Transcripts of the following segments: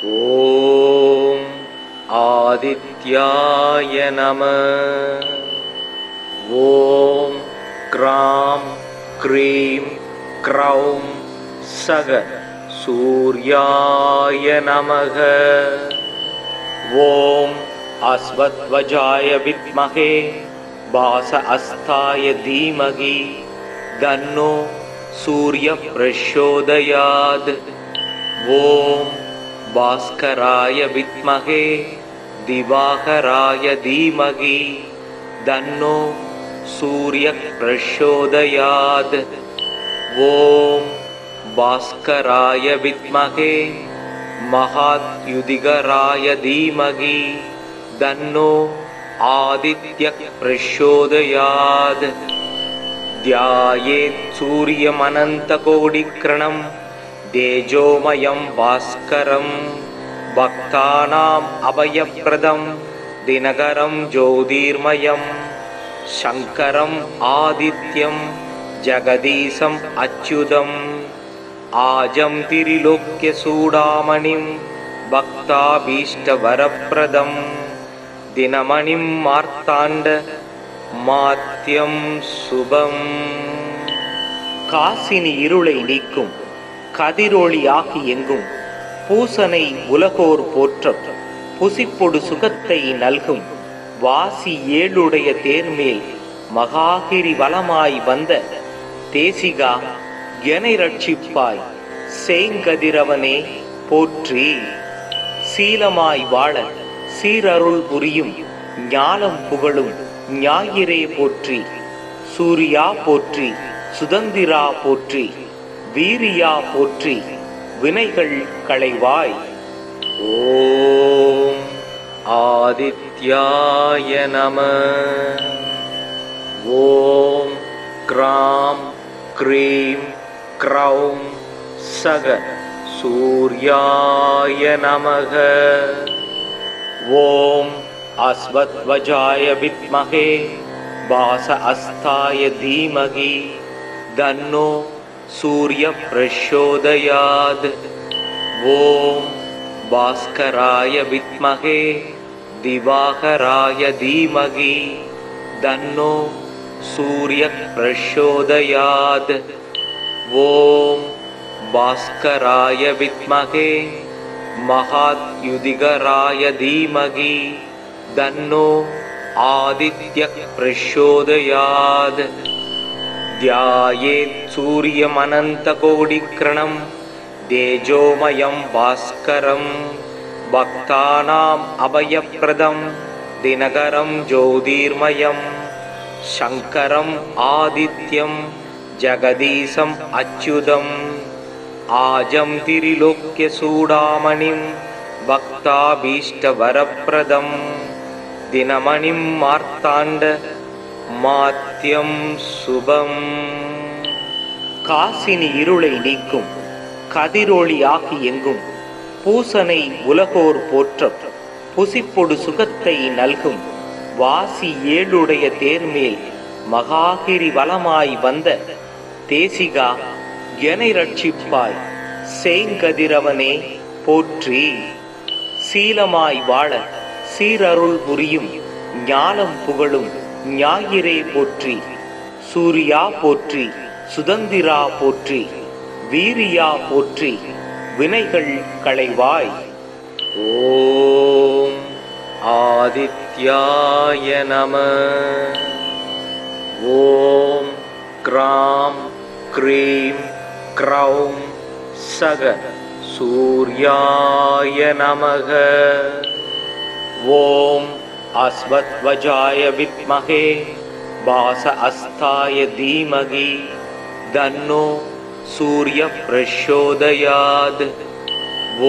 ஓம் ஆதித்யாய நமः. ஓம் gram cream க்ரௌம் சக சூர்யாய நமः. ஓம் அஸ்வத்வஜாய வித்மஹே பாஸ அஸ்தாய தீமகி தன்னோ சூர்ய பிரச்சோதயாத். ஓம் பாஸ்கராய வித்மஹே திவாகராய தீமகி தன்னோ சூர்ய பிரச்சோதயாத். ஓம் பாஸ்கராய வித்மஹே மகாத்யுதிகராய தீமகி தன்னோ ஆதித்ய பிரச்சோதயாத். த்யாயேத் சூரியமனந்தகோடிக்ரணம் தேஜோமயம் பாஸ்கரம் பக்தானாம் அபயப்ரதம் தினகரம் ஜோதிர்மயம் சங்கரம் ஆதித்யம் ஜகதீசம் அச்சுதம் ஆஜம் திரிலோக்ய சூடாமணிம் பக்தாபீஷ்டவரப்ரதம் தினமணிம் மார்த்தாண்ட மாத்யம் சுபம். காசினி இருளை நீக்கும் கதிரொளியாகி எங்கும் பூசனை உலகோர் போற்றம் புசிப்பொடு சுகத்தை நல்கும் வாசி ஏழுடைய தேர்மேல் மகாகிரி வலமாய் வந்த தேசிகா எனை ரட்சிப்பாய் சேங்கதிரவனே போற்றி. சீலமாய் வாழ சீரருள் புரியும் ஞானம் புகழும் ஞாயிறே போற்றி. சூர்யா போற்றி, சுதந்திரா போற்றி, வீரியா போற்றி, வினைகள் களைவாய். ஓம் ஆதித்யாய நமः. ஓம் க்ராம் க்ரீம் க்ரௌம் சக சூர்யாய நமः. ஓம் அஸ்வத்வஜாய வித்மஹே பாஸ அஸ்தாய தீமகி தன்னோ சூர்ய பிரச்சோதயாத். ஓம் பாஸ்கராய வித்மஹே திவாகராய தீமகி தன்னோ சூர்ய பிரச்சோதயாத். ஓம் பாஸ்கராய வித்மஹே மகாத்யுதிகராய தீமகி தன்னோ ஆதித்ய பிரச்சோதயாத். த்யாயேத் சூரியமனந்தகோடிக்ரணம் தேஜோமயம் பாஸ்கரம் பக்தானாம் அபயப்ரதம் தினகரம் ஜோதிர்மயம் சங்கரம் ஆதித்யம் ஜகதீசம் அச்சுதம் ஆஜம் திரிலோக்ய சூடாமணிம் பக்தாபீஷ்டவரப்ரதம் தினமணிம் மார்த்தாண்ட மாத்யம் சுபம். காசினி இருளை நீக்கும் கதிரொளியாகி எங்கும் பூசனை உலகோர் போற்றம் புசிப்பொடு சுகத்தை நல்கும் வாசி ஏழுடைய தேர்மேல் மகாகிரி வலமாய் வந்த தேசிகா எனை ரட்சிப்பாய் சேங்கதிரவனே போற்றி. சீலமாய் வாழ சீரருள் புரியும் ஞானம் புகழும் ஞாயிறே போற்றி. சூர்யா போற்றி, சுதந்திரா போற்றி, வீரியா போற்றி, வினைகள் களைவாய். ஓம் ஆதித்யாய நமः. ஓம் க்ராம் க்ரீம் க்ரௌம் சக சூர்யாய நமः. ஓம் அஸ்வத்வஜாய வித்மஹே பாஸ அஸ்தாய தீமகி தன்னோ சூர்ய பிரச்சோதயாத்.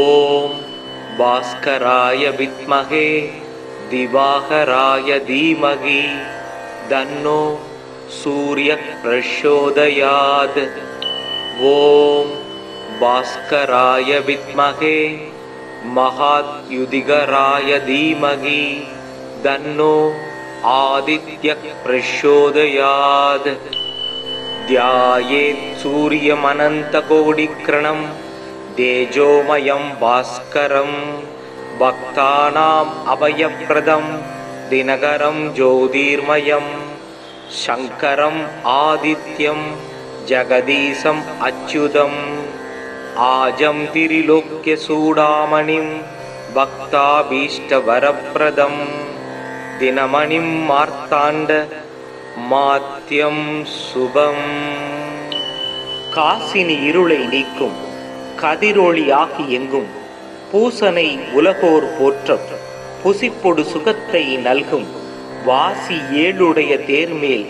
ஓம் பாஸ்கராய வித்மஹே திவாகராய தீமகி தன்னோ சூர்ய பிரச்சோதயாத். ஓம் பாஸ்கராய வித்மஹே மகாத்யுதிகராய தீமகி தன்னோ ஆதித்ய பிரச்சோதயாத். ध्यायेत् सूर्यमनन्तकोटिकिरणं தேஜோமயம் பாஸ்கரம் பக்தானாம் அபயப்ரதம் தினகரம் ஜோதிர்மயம் சங்கரம் ஆதித்யம் ஜெகதீசம் அச்சுதம் ஆஜம் திரிலோக்ய சூடாமணிம் பக்தாபீஷ்டவரப்ரதம் தினமணிம் மார்த்தாண்ட மாத்யம் சுபம். காசினி இருளை நீக்கும் கதிரொளியாகி எங்கும் பூசனை உலகோர் போற்றம் புசிப்பொடு சுகத்தை நல்கும் வாசி ஏழுடைய தேர்மேல்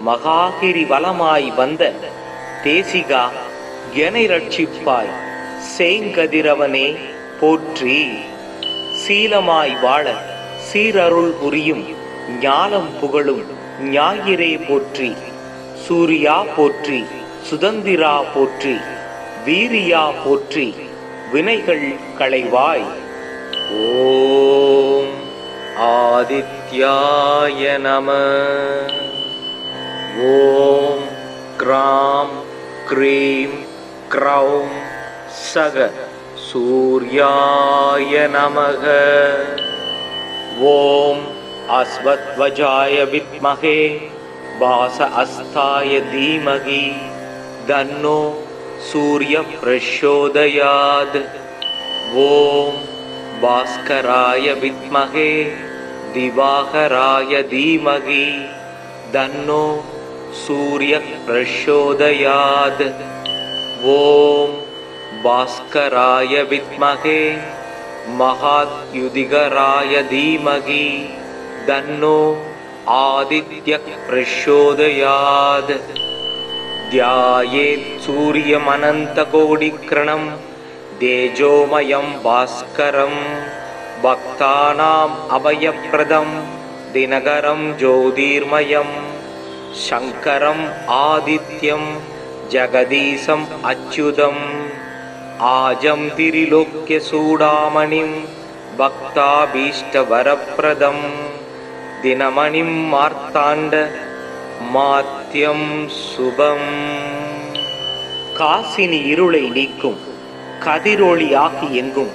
மகாகிரி வலமாய் வந்த தேசிகா எனை ரட்சிப்பாய் சேங்கதிரவனே போற்றி. சீலமாய் வாழ சீரருள் புரியும் ஞாலம் புகழும் ஞாயிறே போற்றி. சூரியா போற்றி, சுதந்திரா போற்றி, வீரியா போற்றி, வினைகள் களைவாய். ஓம் ஆதித்யாய நம. ஓம் க்ராம் க்ரீம் க்ரௌம் சக சூர்யாய நமக. ஓம் அஸ்வத்வஜாய வித்மஹே வாச அஸ்தாய தீமகி தன்னோ சூரிய பிரச்சோதயாத். ஓம் பாஸ்கராய வித்மஹே திவாகராய தீமகி தன்னோ சூரிய பிரச்சோதயாத். ஓம் பாஸ்கராய வித்மஹே மகாத்யுதிகராய தீமகி தன்னோ ஆதித்ய பிரச்சோதயாத். த்யாயேத் சூரியமனந்தகோடிக்ரணம் தேஜோமயம் பாஸ்கரம் பக்தானாம் அபயப்ரதம் தினகரம் ஜோதிர்மயம் சங்கரம் ஆதித்யம் ஜெகதீசம் அச்சுதம் ஆஜம் திரிலோக்ய சூடாமணிம் பக்தாபீஷ்டவரப்ரதம் தினமணிம் மார்த்தாண்ட மாத்யம் சுபம். காசினி இருளை நீக்கும் கதிரொளியாகி எங்கும்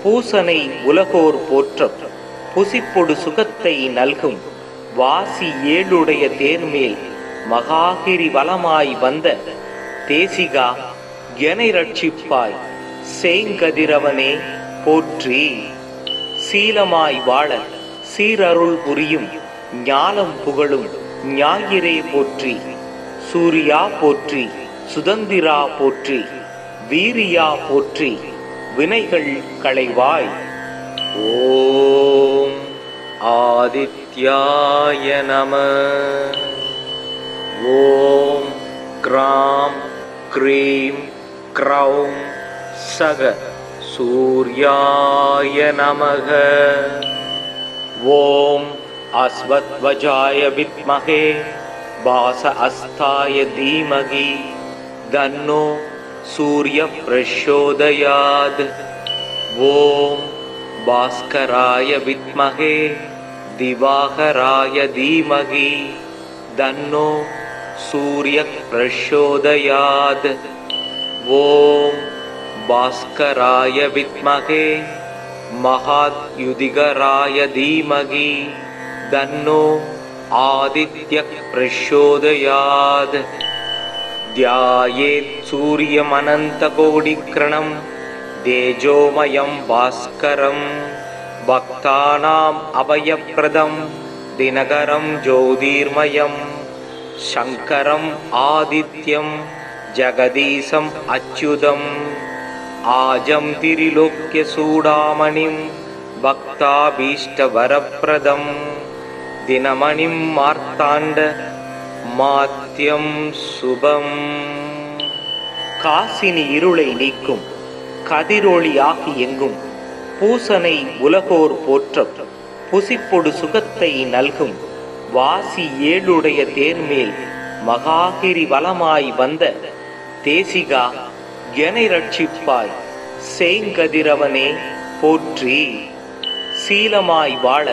பூசனை உலகோர் போற்றம் புசிப்பொடு சுகத்தை நல்கும் வாசி ஏழுடைய தேர்மேல் மகாகிரி வலமாய் வந்த தேசிகா எனை ரட்சிப்பாய் சேங்கதிரவனே போற்றி. சீலமாய் வாழ சீரருள் புரியும் ஞாலம் புகழும் ஞாயிறே போற்றி. சூரியா போற்றி, சுதந்திரா போற்றி, வீரியா போற்றி, வினைகள் களைவாய். ஓம் ஆதித்யாய நம. ஓம் க்ராம் க்ரீம் க்ரௌம் சக சூர்யாய நமக. ஓம் அஸ்வத்வஜாய வித்மஹே வாச அஸ்தாய தீமகி தன்னோ சூரிய பிரச்சோதயாத். ஓம் பாஸ்கராய வித்மஹே திவாகராய தீமகி தன்னோ சூரிய பிரச்சோதயாத். ஓம் பாஸ்கராய வித்மஹே மகாத்யுதிகராய தீமகி தன்னோ ஆதித்ய பிரச்சோதயாத். த்யாயேத் சூரியமனந்தகோடிக்ரணம் தேஜோமயம் பாஸ்கரம் பக்தானாம் அபயப்ரதம் தினகரம் ஜோதிர்மயம் சங்கரம் ஆதித்யம் ஜெகதீசம் அச்சுதம் ஆஜம் திரிலோக்ய சூடாமணிம் பக்தாபீஷ்டவரப்ரதம் தினமணிம் மார்த்தாண்ட மாத்யம் சுபம். காசினி இருளை நீக்கும் கதிரொளியாகி எங்கும் பூசனை உலகோர் போற்றம் புசிப்பொடு சுகத்தை நல்கும் வாசி ஏழுடைய தேர்மேல் மகாகிரி வலமாய் வந்த தேசிகா எனை ரட்சிப்பாய் சேங்கதிரவனே போற்றி. சீலமாய் வாழ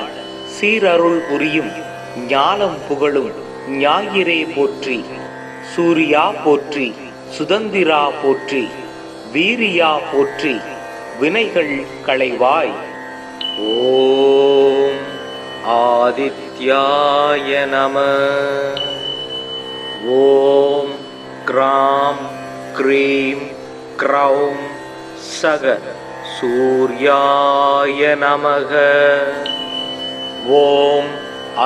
சீரருள் புரியும் ஞாலம் புகழும் ஞாயிறே போற்றி. சூரியா போற்றி, சுதந்திரா போற்றி, வீரியா போற்றி வினைகள் களைவாய். ஓம் ஆதித்யாய நம. ஓம் க்ராம் க்ரீம் க்ரௌம் சக சூர்யாய நமக. ஓம்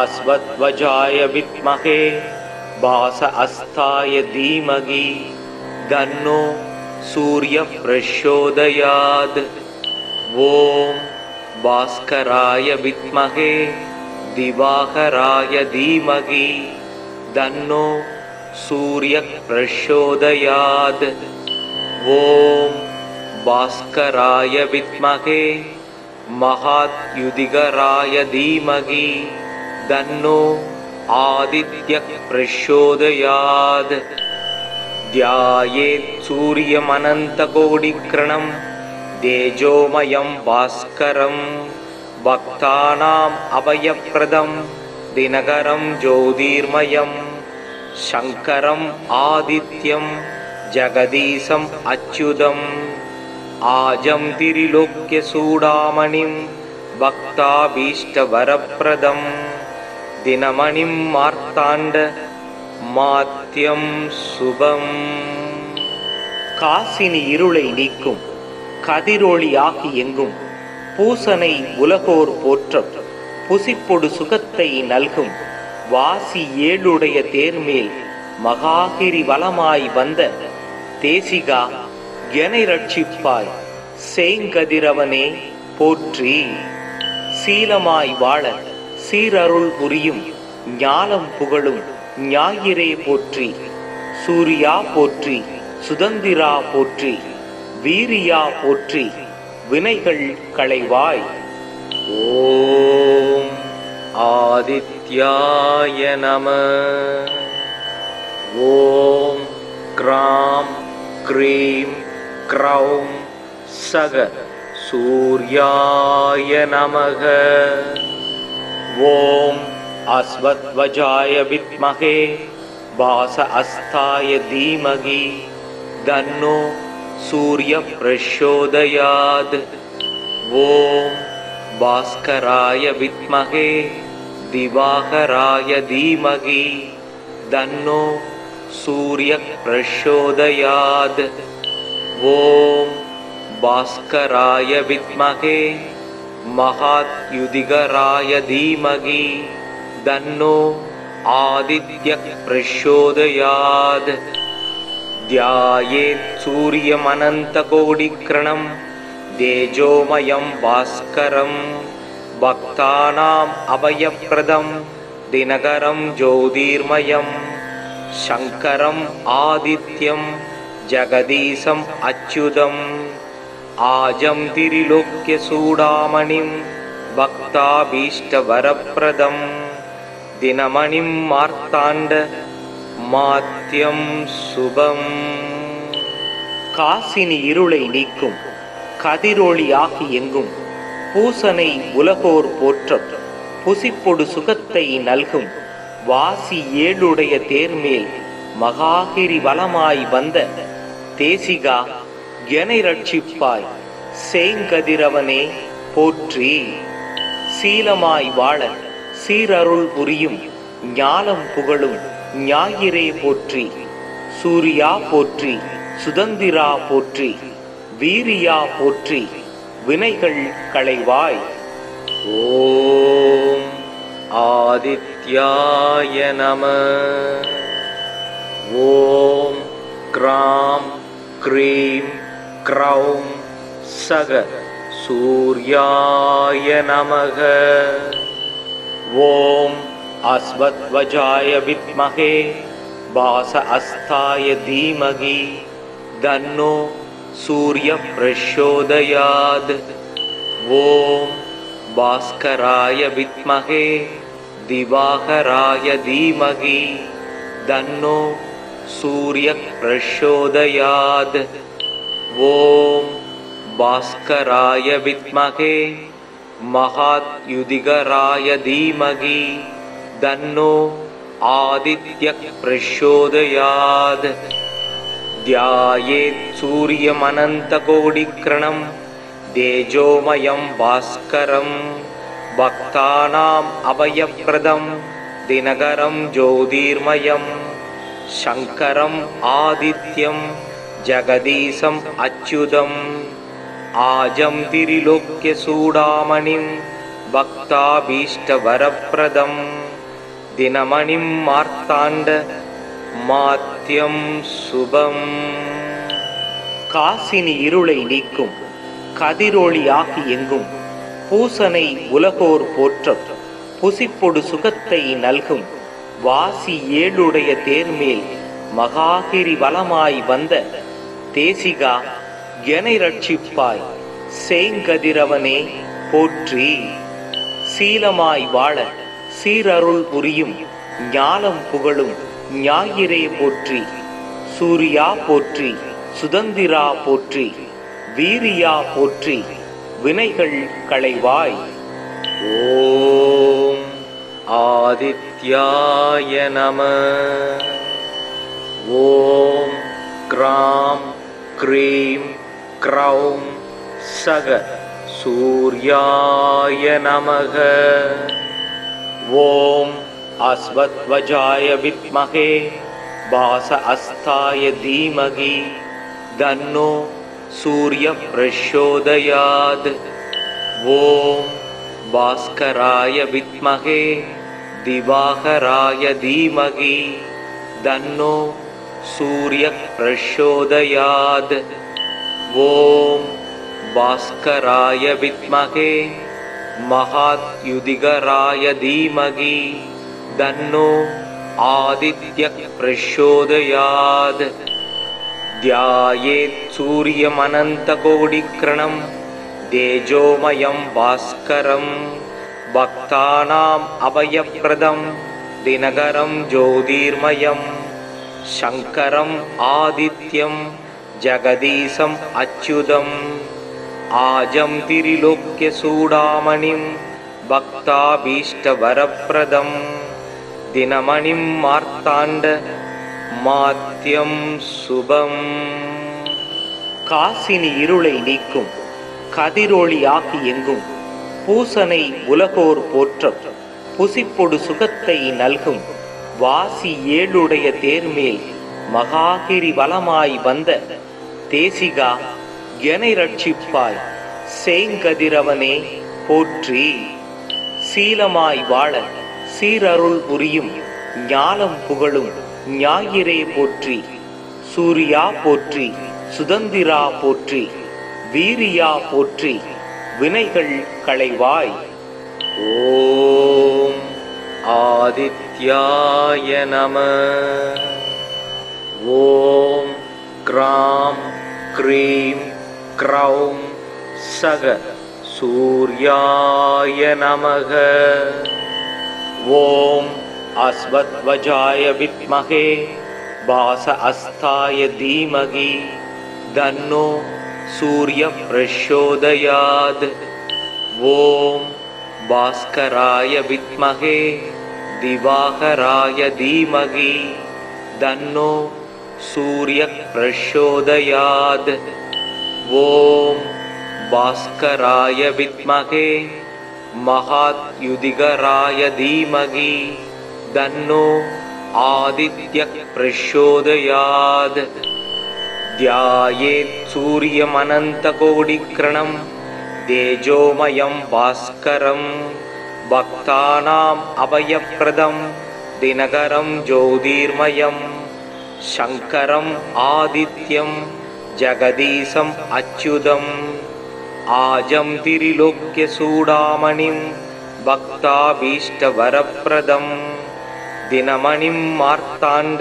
அஸ்வத்வஜாய வித்மஹே பாஸ அஸ்தாய தீமகி தன்னோ சூர்ய பிரச்சோதயாத். ஓம் பாஸ்கராய வித்மஹே திவாகராய தீமகி தன்னோ சூர்ய பிரச்சோதயாத். ஓம் பாஸ்கராய வித்மஹே மகாத்யுதிகராய தீமகி தன்னோ ஆதித்ய பிரச்சோதயாத். த்யாயேத் சூரியமனந்தகோடிக்ரணம் தேஜோமயம் பாஸ்கரம் பக்தானாம் அபயப்ரதம் தினகரம் ஜோதிர்மயம் சங்கரம் ஆதித்யம் ஜகதீசம் அச்சுதம் ஆஜம் திரிலோக்ய சூடாமணிம் பக்தாபீஷ்டவரப்ரதம் தினமணிம் மார்த்தாண்ட மாத்யம் சுபம். காசினி இருளை நீக்கும் கதிரொளியாகி எங்கும் பூசனை உலகோர் போற்றம் புசிப்பொடு சுகத்தை நல்கும் வாசி ஏழுடைய தேர்மேல் மகாகிரி வலமாய் வந்த தேசிகா எனை ரட்சிப்பாய் சேங்கதிரவனே போற்றி. சீலமாய் வாழ சீரருள் புரியும் ஞாலம் புகழும் ஞாயிறே போற்றி. சூர்யா போற்றி சுதந்திரா போற்றி வீரியா போற்றி வினைகள் களைவாய். ஓம் ஆதித்யாய நம. ஓம் க்ராம் க்ரீம் க்ரௌம் சக சூர்யாய நமக. ஓம் அஸ்வத்வஜாய வித்மஹே பாஸ அஸ்தாய தீமகி தன்னோ சூர்ய பிரச்சோதயாத். ஓம் பாஸ்கராய வித்மஹே திவாகராய தீமகி தன்னோ சூர்ய பிரச்சோதயாத். ஓம் பாஸ்கராய வித்மஹே மகாத்யுதிகராய தீமகி தன்னோ ஆதித்ய பிரச்சோதயாத். த்யாயேத் சூரியமனந்தகோடிக்ரணம் தேஜோமயம் பாஸ்கரம் பக்தானாம் அபயப்ரதம் தினகரம் ஜோதிர்மயம் சங்கரம் ஆதித்யம் ஜகதீசம் அச்சுதம் ஆஜம் திரிலோக்ய சூடாமணிம் பக்தாபீஷ்டவரப்ரதம் தினமணிம் மார்த்தாண்ட மாத்யம் சுபம். காசினி இருளை நீக்கும் கதிரொளியாகி எங்கும் பூசனை உலகோர் போற்றம் புசிப்பொடு சுகத்தை நல்கும் வாசி ஏழுடைய தேர்மேல் மகாகிரி வலமாய் வந்த தேசிகா எனை ரட்சிப்பாய் சேங்கதிரவனே போற்றி. சீலமாய் வாழ சீரருள் புரியும் ஞாலம் புகழும் ஞாயிறே போற்றி. சூர்யா போற்றி சுதந்திரா போற்றி வீரியா போற்றி வினைகள் களைவாய். ஓம் ஆதித்யாய நம. ஓம் க்ராம் க்ரீம் க்ரௌம் சக சூர்யாய நமக. ஓம் அஸ்வத்வஜாய வித்மஹே பாஸ அஸ்தாய தீமகி தன்னோ சூர்ய பிரச்சோதயாத். ஓம் பாஸ்கராய வித்மஹே திவாகராய தீமகி தன்னோ சூர்ய பிரச்சோதயாத். ஓம் பாஸ்கராய வித்மஹே மகாத்யுதிகராய தீமகி தன்னோ ஆதித்ய பிரச்சோதயாத். ध्यायेत् सूर्यमनन्तकोटिकिरणं तेजोमयं भास्करं भक्तानाम् अभयप्रदं दिनकरं ज्योतिर्मयं शङ्करम् आदित्यं जगदीशम् अच्युतम् आजं त्रिलोक्यचूडामणिं भक्ताभीष्टवरप्रदं दिनमणिं मार्ताण्ड மாத்யம் சுபம். காசினி இருளை நீக்கும் கதிரொளியாகி எங்கும் பூசனை உலகோர் போற்றம் புசிப்பொடு சுகத்தை நல்கும் வாசி ஏழுடைய தேர்மேல் மகாகிரி வலமாய் வந்த தேசிகா எனை ரட்சிப்பாய் சேங்கதிரவனே போற்றி. சீலமாய் வாழ சீரருள் புரியும் ஞாலம் புகழும் ஞாயிறே போற்றி. சூர்யா போற்றி, சுதந்திரா போற்றி, வீரியா போற்றி, வினைகள் களைவாய். ஓம் ஆதித்யாய நம. ஓம் க்ராம் க்ரீம் க்ரௌம் சக சூர்யாய நமக. ஓம் अस्वत्वजाय विद्महे वास अस्ताय धीमहि तन्नो सूर्यः प्रचोदयात्. ओम भास्कराय विद्महे दिवाकराय धीमहि तन्नो सूर्यः प्रचोदयात्. ओम भास्कराय विद्महे महाद्युतिकराय धीमहि तन्नो आदित्यः प्रचोदयात्. ध्यायेत् सूर्यमनन्तकोटिकिरणं तेजोमयं भास्करं भक्तानाम् अभयप्रदं दिनकरं ज्योतिर्मयं शङ्करम् आदित्यं जगदीशम् अच्युतम् आजं त्रिलोक्यचूडामणिं भक्ताभीष्टवरप्रदं दिनमणिं मार्ताण्ड மாத்யம் சுபம். காசினி இருளை நீக்கும் கதிரொளியாகி எங்கும் பூசனை உலகோர் போற்றம் புசிப்பொடு சுகத்தை நல்கும் வாசி ஏழுடைய தேர்மேல் மகாகிரி வலமாய் வந்த தேசிகா எனை ரட்சிப்பாய் சேங்கதிரவனே போற்றி. சீலமாய் வாழ சீரருள் புரியும் ஞானம் புகழும் ஞாயிறே போற்றி. சூர்யா போற்றி, சுதந்திரா போற்றி, வீரியா போற்றி, வினைகள் களைவாய். ஓம் ஆதித்யாய நம. ஓம் க்ராம் க்ரீம் க்ரௌம் சக சூர்யாய நமக. ஓம் अस्वत्वजाय विद्महे वास अस्ताय धीमहि तन्नो सूर्यः प्रचोदयात्. ओम भास्कराय विद्महे दिवाकराय धीमहि तन्नो सूर्यः प्रचोदयात्. ओम भास्कराय विद्महे महाद्युतिकराय धीमहि तन्नो आदित्यः प्रचोदयात्. ध्यायेत् सूर्यमनन्तकोटिकिरणं तेजोमयं भास्करं भक्तानाम् अभयप्रदं दिनकरं ज्योतिर्मयं शङ्करम् आदित्यं जगदीशम् अच्युतम् आजं त्रिलोक्यचूडामणिं भक्ताभीष्टवरप्रदं दिनमणिं मार्ताण्ड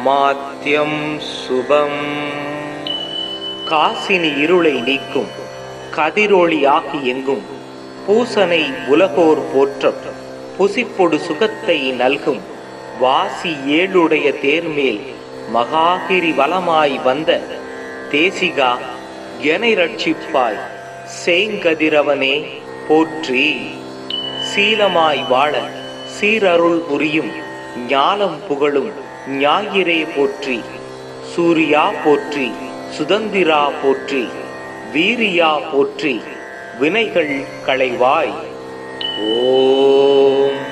மாத்யம் சுபம். காசினி இருளை நீக்கும் கதிரொளியாகி எங்கும் பூசனை உலகோர் போற்றம் புசிப்பொடு சுகத்தை நல்கும் வாசி ஏழுடைய தேர்மேல் மகாகிரி வலமாய் வந்த தேசிகா எனை ரட்சிப்பாய் சேங்கதிரவனே போற்றி. சீலமாய் வாழ சீரருள் புரியும் ஞானம் புகழும் ஞாயிறே போற்றி. சூர்யா போற்றி, சுதந்திரா போற்றி, வீரியா போற்றி, வினைகள் களைவாய். ஓம்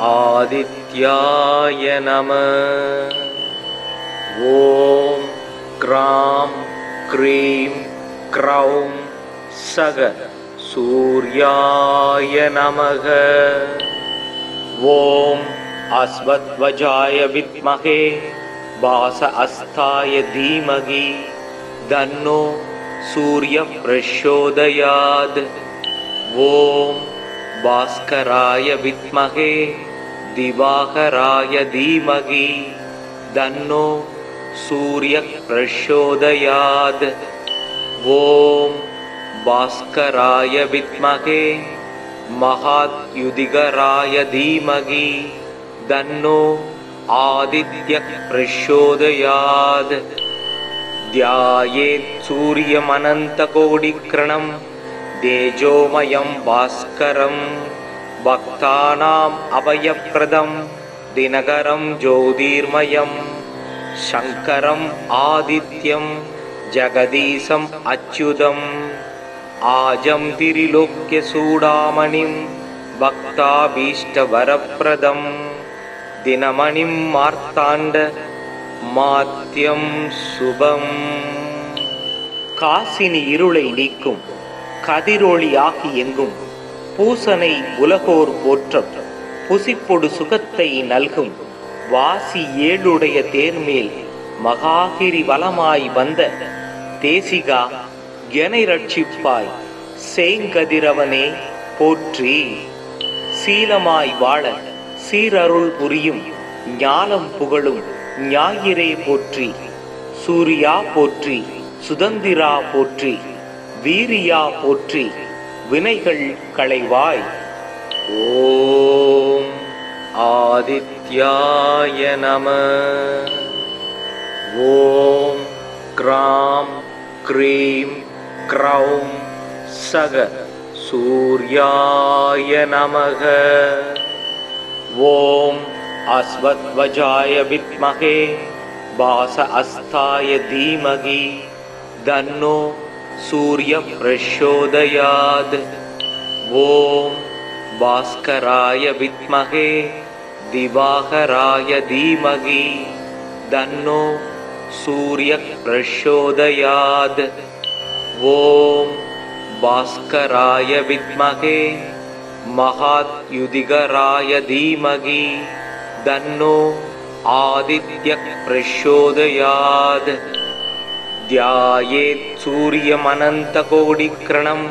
ஆதித்யாய நம. ஓம் க்ராம் க்ரீம் க்ரௌம் சக சூர்யாய நமக. ஓம் அஸ்வத்வஜாய வித்மஹே வாச அஸ்தாய தீமகி தன்னோ சூரிய பிரச்சோதயாத். ஓம் பாஸ்கராய வித்மஹே திவாகராய தீமகி தன்னோ சூரிய பிரச்சோதயாத். ஓம் பாஸ்கராய வித்மஹே மகாத்யுதிகராய தீமகி தன்னோ ஆதித்ய பிரச்சோதயாத். த்யாயேத் சூரியமனந்தகோடிக்ரணம் தேஜோமயம் பாஸ்கரம் பக்தானாம் அபயப்ரதம் தினகரம் ஜோதிர்மயம் சங்கரம் ஆதித்யம் ஜகதீசம் அச்சுதம் ஆஜம் திரிலோக்ய சூடாமணிம் பக்தாபீஷ்டவரப்ரதம் தினமணிம் மார்த்தாண்ட மாத்யம் சுபம். காசினி இருளை நீக்கும் கதிரொளியாகி எங்கும் பூசனை உலகோர் போற்றம் புசிப்பொடு சுகத்தை நல்கும் வாசி ஏழுடைய தேர்மேல் மகாகிரி வலமாய் வந்த தேசிகா எனை ரட்சிப்பாய் சேங்கதிரவனே போற்றி. சீலமாய் வாழ சீரருள் புரியும் ஞாலம் புகழும் ஞாயிறே போற்றி. சூர்யா போற்றி, சுதந்திரா போற்றி, வீரியா போற்றி, வினைகள் களைவாய். ஓம் ஆதித்யாய நம. ஓம் க்ராம் க்ரீம் க்ரௌம் சக சூர்யாய நமக. ஓம் அஸ்வத்வஜாய வித்மஹே வாச அஸ்தாய தீமகி தன்னோ சூரிய பிரச்சோதயாத். ஓம் பாஸ்கராய வித்மஹே திவாகராய தீமகி தன்னோ சூரிய பிரச்சோதயாத். ஓம் பாஸ்கராய வித்மஹே மகாத்யுதிகராய தீமகி தன்னோ ஆதித்ய பிரச்சோதயாத். த்யாயேத் சூரியமனந்தகோடிக்ரணம்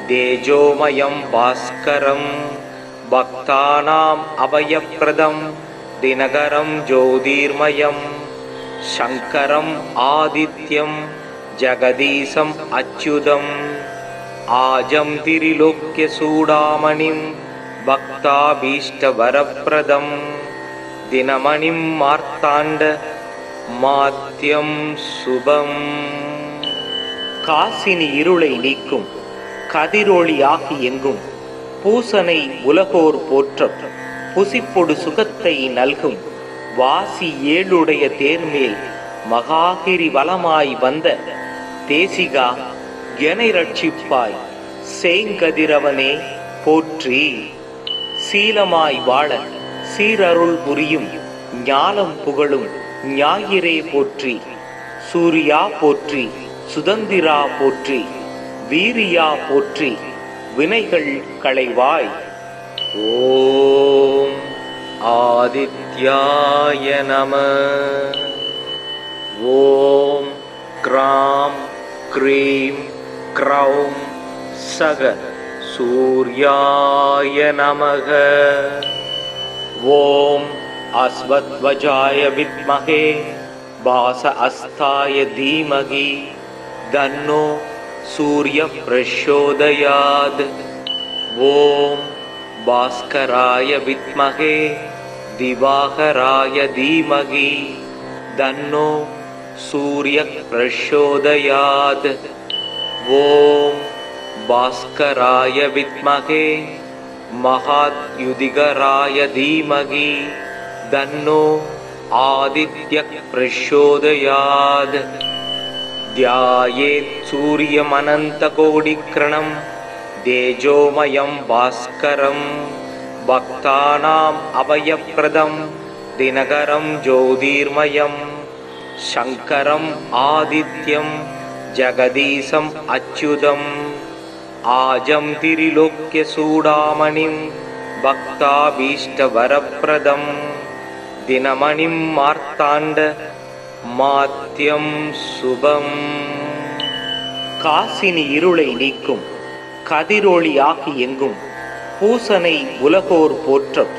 தேஜோமயம் பாஸ்கரம் பக்தானாம் அபயப்ரதம் தினகரம் ஜோதிர்மயம் சங்கரம் ஆதித்யம் ஜகதீசம் அச்சுதம் ஆஜம் திரிலோக்ய சூடாமணிம் பக்தாபீஷ்டவரப்ரதம் தினமணிம் மார்த்தாண்ட மாத்யம் சுபம். காசினி இருளை நீக்கும் கதிரொளியாகி எங்கும் பூசனை உலகோர் போற்றம் புசிப்பொடு சுகத்தை நல்கும் வாசி ஏழுடைய தேர்மேல் மகாகிரி வலமாய் வந்த தேசிகா எனை ரட்சிப்பாய் சேங்கதிரவனே போற்றி. சீலமாய் வாழ சீரருள் புரியும் ஞாலம் புகழும் ஞாயிறே போற்றி. சூர்யா போற்றி, சுதந்திரா போற்றி, வீரியா போற்றி, வினைகள் களைவாய். ஓம் ஆதித்யாய நம. ஓம் க்ராம் க்ரீம் க்ரௌம் சக சூர்யாய நமக. ஓம் அஸ்வத்வஜாய வித்மஹே வாச அஸ்தாய தீமகி தன்னோ சூரிய பிரச்சோதயாத். ஓம் பாஸ்கராய வித்மஹே திவாகராய தீமகி தன்னோ சூரிய பிரச்சோதயாத். ஓம் பாஸ்கராய வித்மஹே மகாத்யுதிகராய தீமகி தன்னோ आदित्यः प्रचोदयात्। ध्यायेत् सूर्यमनन्तकोटिक्रमं तेजोमयं भास्करं भक्तानाम् अभयप्रदं दिनकरं ज्योतिर्मयं शङ्करम् आदित्यं जगदीशम् अच्युतम् आजं त्रिलोक्यचूडामणिं भक्ताभीष्टवरप्रदं दिनमणिं मार्ताण्ड மாத்யம் சுபம். காசினி இருளை நீக்கும் கதிரொளியாகி எங்கும் பூசனை உலகோர் போற்றம்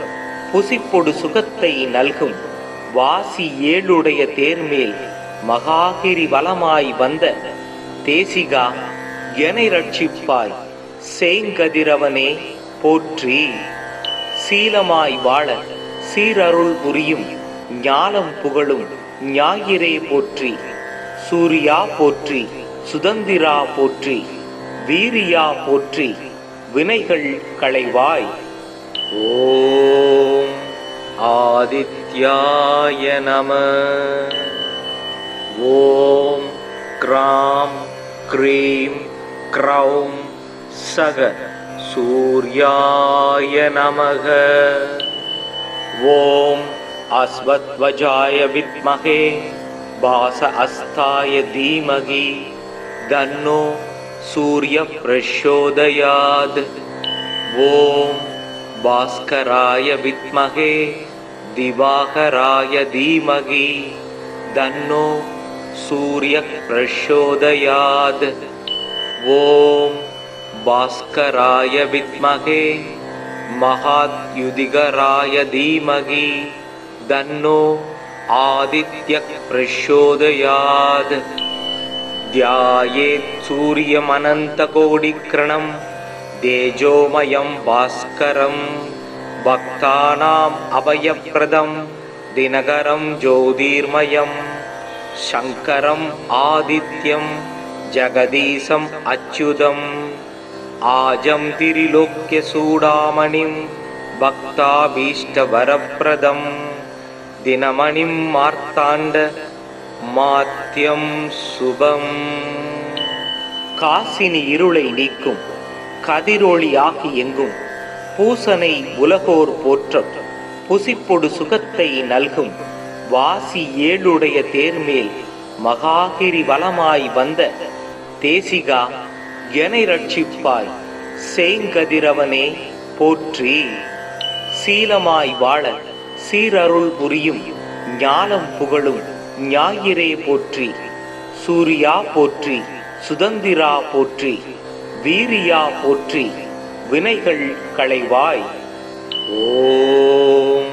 புசிப்பொடு சுகத்தை நல்கும் வாசி ஏழுடைய தேர்மேல் மகாகிரி வலமாய் வந்த தேசிகா எனை ரட்சிப்பாய் சேங்கதிரவனே போற்றி. சீலமாய் வாழ சீரருள் புரியும் ஞானம் புகழும் ஞாயிறே போற்றி. சூர்யா போற்றி, சுதந்திரா போற்றி, வீரியா போற்றி, வினைகள் களைவாய். ஓம் ஆதித்யாய நம. ஓம் க்ராம் க்ரீம் க்ரௌம் சக சூர்யாய நமக. ஓம் अस्वत्वजाय विद्महे भास अस्ताय धीमहि तन्नो सूर्यः प्रचोदयात्. ओम भास्कराय विद्महे दिवाकराय धीमहि तन्नो सूर्यः प्रचोदयात्. ओम भास्कराय विद्महे महाद्युतिकराय धीमहि तन्नो आदित्यः प्रचोदयात्. ध्यायेत् सूर्यमनन्तकोटिक्रमं तेजोमयं भास्करं भक्तानाम् अभयप्रदं दिनकरं ज्योतिर्मयं शङ्करम् आदित्यं जगदीशम् अच्युतम् आजं त्रिलोक्यचूडामणिं भक्ताभीष्टवरप्रदं दिनमणिं मार्ताण्ड மாத்யம் சுபம். காசினி இருளை நீக்கும் கதிரொளியாகி எங்கும் பூசனை உலகோர் போற்றம் புசிப்பொடு சுகத்தை நல்கும் வாசி ஏழுடைய தேர்மேல் மகாகிரி வலமாய் வந்த தேசிகா எனை ரட்சிப்பாய் சேங்கதிரவனே போற்றி. சீலமாய் வாழ சீரருள் புரியும் ஞானம் புகழும் ஞாயிறே போற்றி. சூர்யா போற்றி, சுதந்திரா போற்றி, வீரியா போற்றி, வினைகள் களைவாய். ஓம்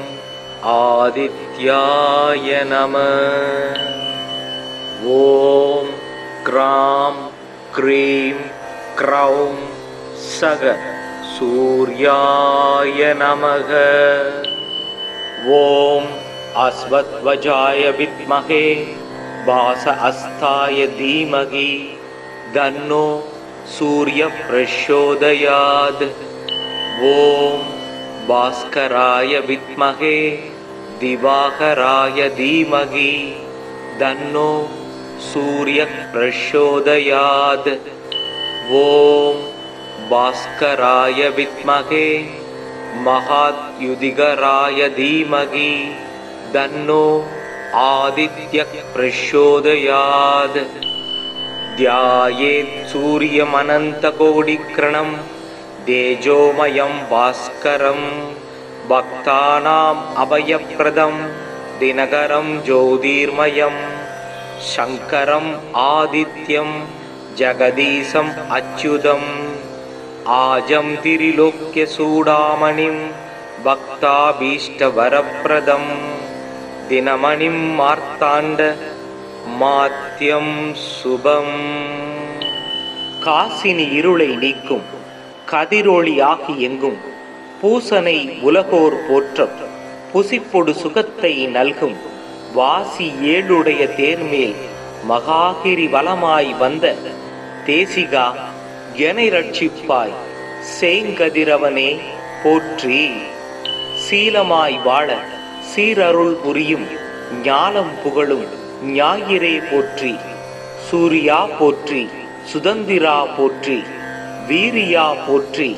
ஆதித்யாய நம. ஓம் க்ராம் க்ரீம் க்ரௌம் சக சூர்யாய நமக. ஓம் अस्वत्वजाय विद्महे भास अस्ताय धीमहि तन्नो सूर्यः प्रचोदयात्. ओम भास्कराय विद्महे दिवाकराय धीमहि तन्नो सूर्यः प्रचोदयात्. ओम भास्कराय विद्महे महाद्युतिकराय धीमहि तन्नो आदित्यः प्रचोदयात्. ध्यायेत् सूर्यमनन्तकोटिक्रमं तेजोमयं भास्करं भक्तानाम् अभयप्रदं दिनकरं ज्योतिर्मयं शङ्करम् आदित्यं जगदीशम् अच्युतम् आजं त्रिलोक्यचूडामणिं भक्ताभीष्टवरप्रदं दिनमणिं मार्ताण्ड மாத்யம் சுபம். காசினி இருளை நீக்கும் கதிரொளியாகி எங்கும் பூசனை உலகோர் போற்றம் புசிப்பொடு சுகத்தை நல்கும் வாசி ஏழுடைய தேர்மேல் மகாகிரி வலமாய் வந்த தேசிகா எனை ரட்சிப்பாய் சேங்கதிரவனே போற்றி. சீலமாய் வாழ சீரருள் புரியும் ஞானம் புகழும் ஞாயிறே போற்றி. சூர்யா போற்றி, சுதந்திரா போற்றி, வீரியா போற்றி,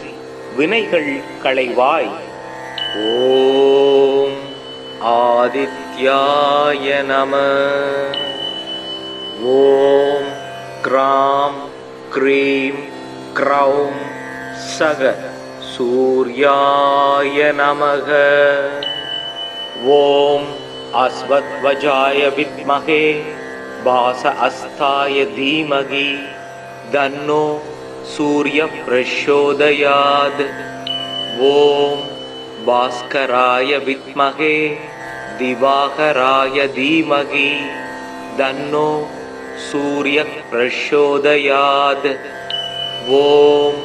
வினைகள் களைவாய். ஓம் ஆதித்யாய நம. ஓம் க்ராம் க்ரீம் க்ரௌம் சக சூர்யாய நமக. ஓம் அஸ்வத்வஜாய வித்மகே பாச அஸ்தாய தீமகி தன்னோ சூரிய பிரச்சோதயாத். ஓம் பாஸ்கராய வித்மகே திவாகராய தீமகி தன்னோ சூரிய பிரச்சோதயாத். ஓம்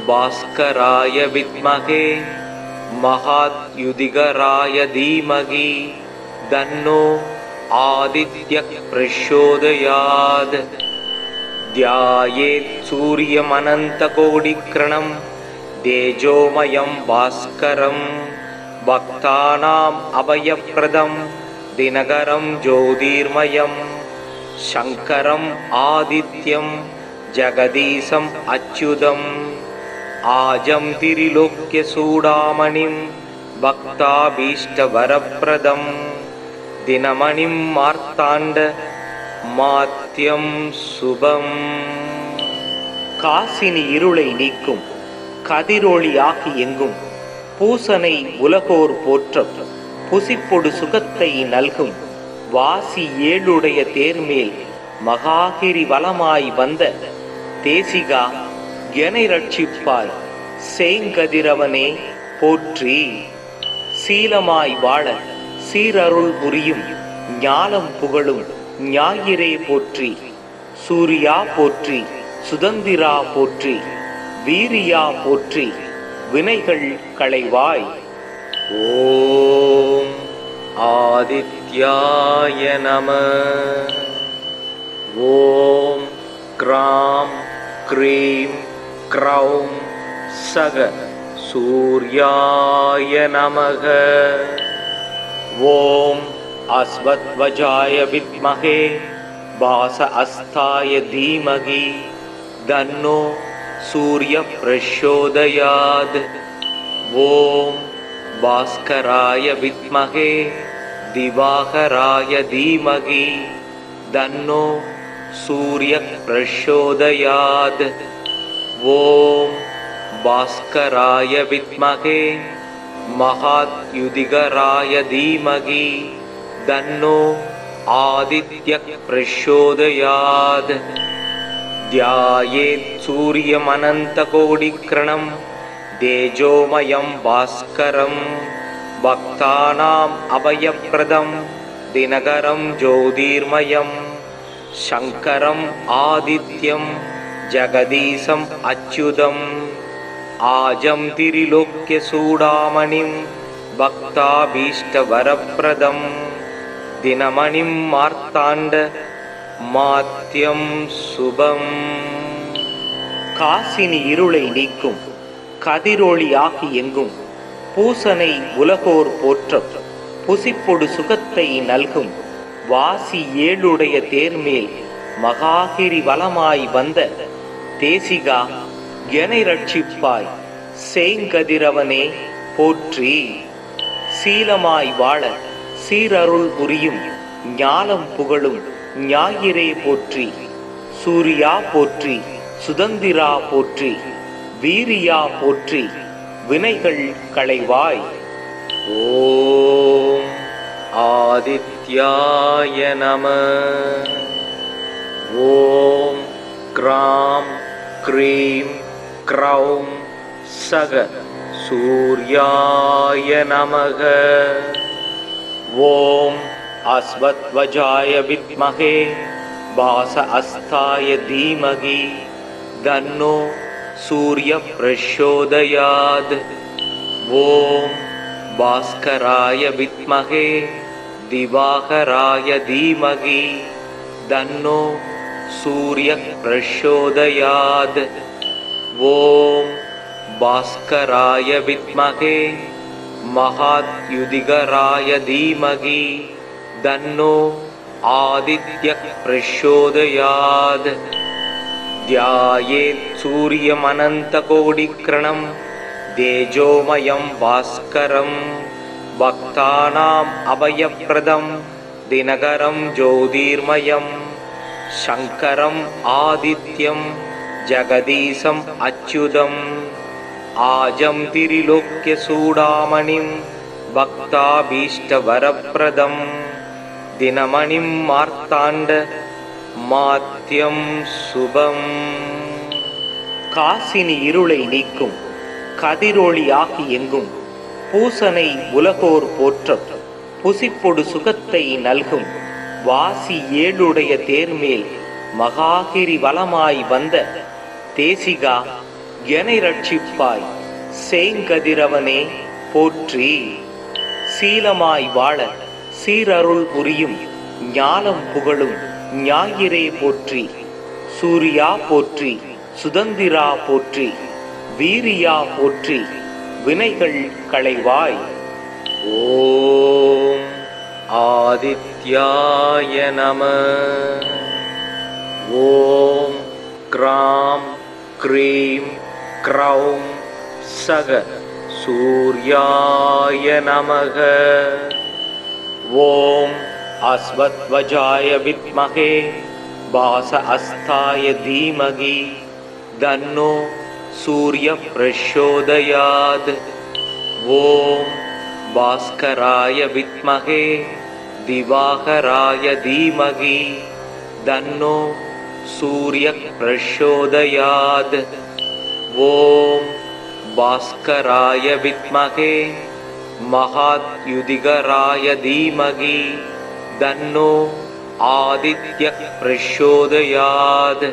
பாஸ்கராய வித்மகே மகாத்யுதிகராய தீமகி தன்னோ ஆதித்ய பிரச்சோதயாத். த்யாயேத் சூரியமனந்தகோடிக்ரணம் தேஜோமயம் பாஸ்கரம் பக்தானாம் அபயப்ரதம் தினகரம் ஜோதிர்மயம் சங்கரம் ஆதித்யம் ஜகதீசம் அச்சுதம் ஆஜம் திரிலோக்ய சூடாமணிம் பக்தாபீஷ்டவரப்ரதம் தினமணிம் மார்த்தாண்ட மாத்யம் சுபம். காசினி இருளை நீக்கும் கதிரொளியாகி எங்கும் பூசனை உலகோர் போற்றம் புசிப்பொடு சுகத்தை நல்கும் வாசி ஏழுடைய தேர்மேல் மகாகிரி வலமாய் வந்த தேசிகா எனை ரட்சிப்பாய் சேங்கதிரவனே போற்றி. சீலமாய் வாழ சீரருள் புரியும் ஞானம் புகழும் ஞாயிறே போற்றி. சூர்யா போற்றி, சுதந்திரா போற்றி, வீரியா போற்றி, வினைகள் களைவாய். ஓம் ஆதித்யாய நம. ஓம் க்ராம் க்ரீம் க்ரௌம் சக சூர்யாய நமக. ஓம் அஸ்வத்வஜாய வித்மகே பாச அஸ்தாய தீமகி தன்னோ சூரிய பிரச்சோதயாத். ஓம் பாஸ்கராய வித்மகே திவாகராய தீமகி தன்னோ சூரிய பிரச்சோதயாத். ஓம் பாஸ்கராய வித்மகே மகாத்யுதிகராய தீமகி தன்னோ ஆதித்ய பிரச்சோதயாத். த்யாயேத் சூரியமனந்தகோடிக்ரணம் தேஜோமயம் பாஸ்கரம் பக்தானாம் அபயப்ரதம் தினகரம் ஜோதிர்மயம் சங்கரம் ஆதித்யம் ஜகதீசம் அச்சுதம் ஆஜம் திரிலோக்ய சூடாமணிம் பக்தாபீஷ்டவரப்ரதம் தினமணிம் மார்த்தாண்ட மாத்யம் சுபம். காசினி இருளை நீக்கும் கதிரொளியாகி எங்கும் பூசனை உலகோர் போற்றம் புசிப்பொடு சுகத்தை நல்கும் வாசி ஏழுடைய தேர்மேல் மகாகிரி வலமாய் வந்த தேசிகா எனை ரட்சிப்பாய் சேங்கதிரவனே போற்றி. சீலமாய் வாழ சீரருள் புரியும் ஞானம் புகழும் ஞாயிறே போற்றி. சூர்யா போற்றி, சுதந்திரா போற்றி, வீரியா போற்றி, வினைகள் களைவாய். ஓம் ஆதித்யாய நம. ஓம் க்ராம் க்ரீம் க்ரௌம் சக சூர்யாய நமக. ஓம் அஸ்வத்வஜாய வித்மகே பாச அஸ்தாய தீமகி தன்னோ சூரிய பிரச்சோதயாத். ஓம் பாஸ்கராய வித்மகே திவாகராய தீமகி தன்னோ சூரிய பிரச்சோதயாத். ஓம் பாஸ்கராய வித்மகே மகாத்யுதிகராய தீமகி தன்னோ ஆதித்யः பிரச்சோதயாத். த்யாயேத் சூரியமனந்தகோடிக்ரணம் தேஜோமயம் பாஸ்கரம் பக்தானாம் அபயப்ரதம் தினகரம் ஜோதிர்மயம் சங்கரம் ஆதித்யம் ஜகதீசம் அச்சுதம் ஆஜம் திரிலோக்ய சூடாமணிம் பக்தாபீஷ்டவரப்ரதம் தினமணிம் மார்த்தாண்ட மாத்யம் சுபம். காசினி இருளை நீக்கும் கதிரொளியாகி எங்கும் பூசனை உலகோர் போற்றம் புசிப்பொடு சுகத்தை நல்கும் வாசி ஏழுடைய தேர்மேல் மகாகிரி வலமாய் வந்த தேசிகா எனை ரட்சிப்பாய் சேங்கதிரவனே போற்றி. சீலமாய் வாழ சீரருள் புரியும் ஞானம் புகழும் ஞாயிறே போற்றி. சூர்யா போற்றி, சுதந்திரா போற்றி, வீரியா போற்றி, வினைகள் களைவாய். ஓம் ஆதித்யாய நம. ஓம் க்ராம் க்ரீம் க்ரௌம் சக சூர்யாய நமக. ஓம் அஸ்வத்வஜாய வித்மஹே வாச அஸ்தாய தீமகி தன்னோ சூரிய பிரச்சோதயாத். ஓம் பாஸ்கராய வித்மஹே திவாகராய தீமகி தன்னோ சூரிய பிரச்சோதயாத். ஓம் பாஸ்கராய வித்மஹே மகாத்யுதிகராய தீமகி தன்னோ ஆதித்யः பிரச்சோதயாத்.